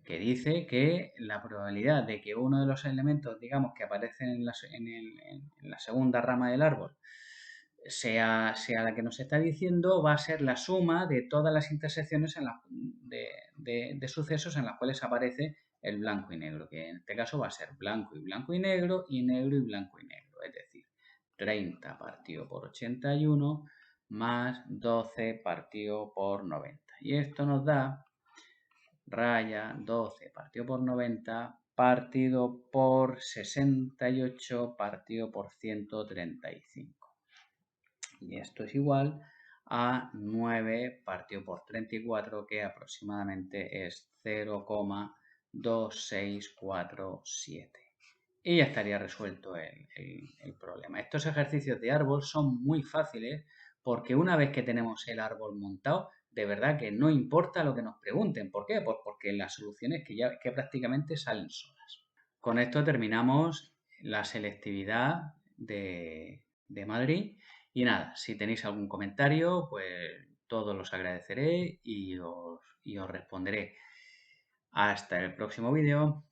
que dice que la probabilidad de que uno de los elementos, digamos, que aparecen en la segunda rama del árbol sea la que nos está diciendo, va a ser la suma de todas las intersecciones de sucesos en las cuales aparece el blanco y negro, que en este caso va a ser blanco y negro y negro y blanco y negro, es decir, 30 partido por 81 más 12 partido por 90. Y esto nos da raya 12 partido por 90 partido por 68 partido por 135. Y esto es igual a 9 partido por 34, que aproximadamente es 0,2647. Y ya estaría resuelto el problema. Estos ejercicios de árbol son muy fáciles porque una vez que tenemos el árbol montado, de verdad que no importa lo que nos pregunten. ¿Por qué? Pues porque las soluciones que prácticamente salen solas. Con esto terminamos la selectividad de Madrid. Y nada, si tenéis algún comentario, pues todos los agradeceré y os responderé. Hasta el próximo vídeo.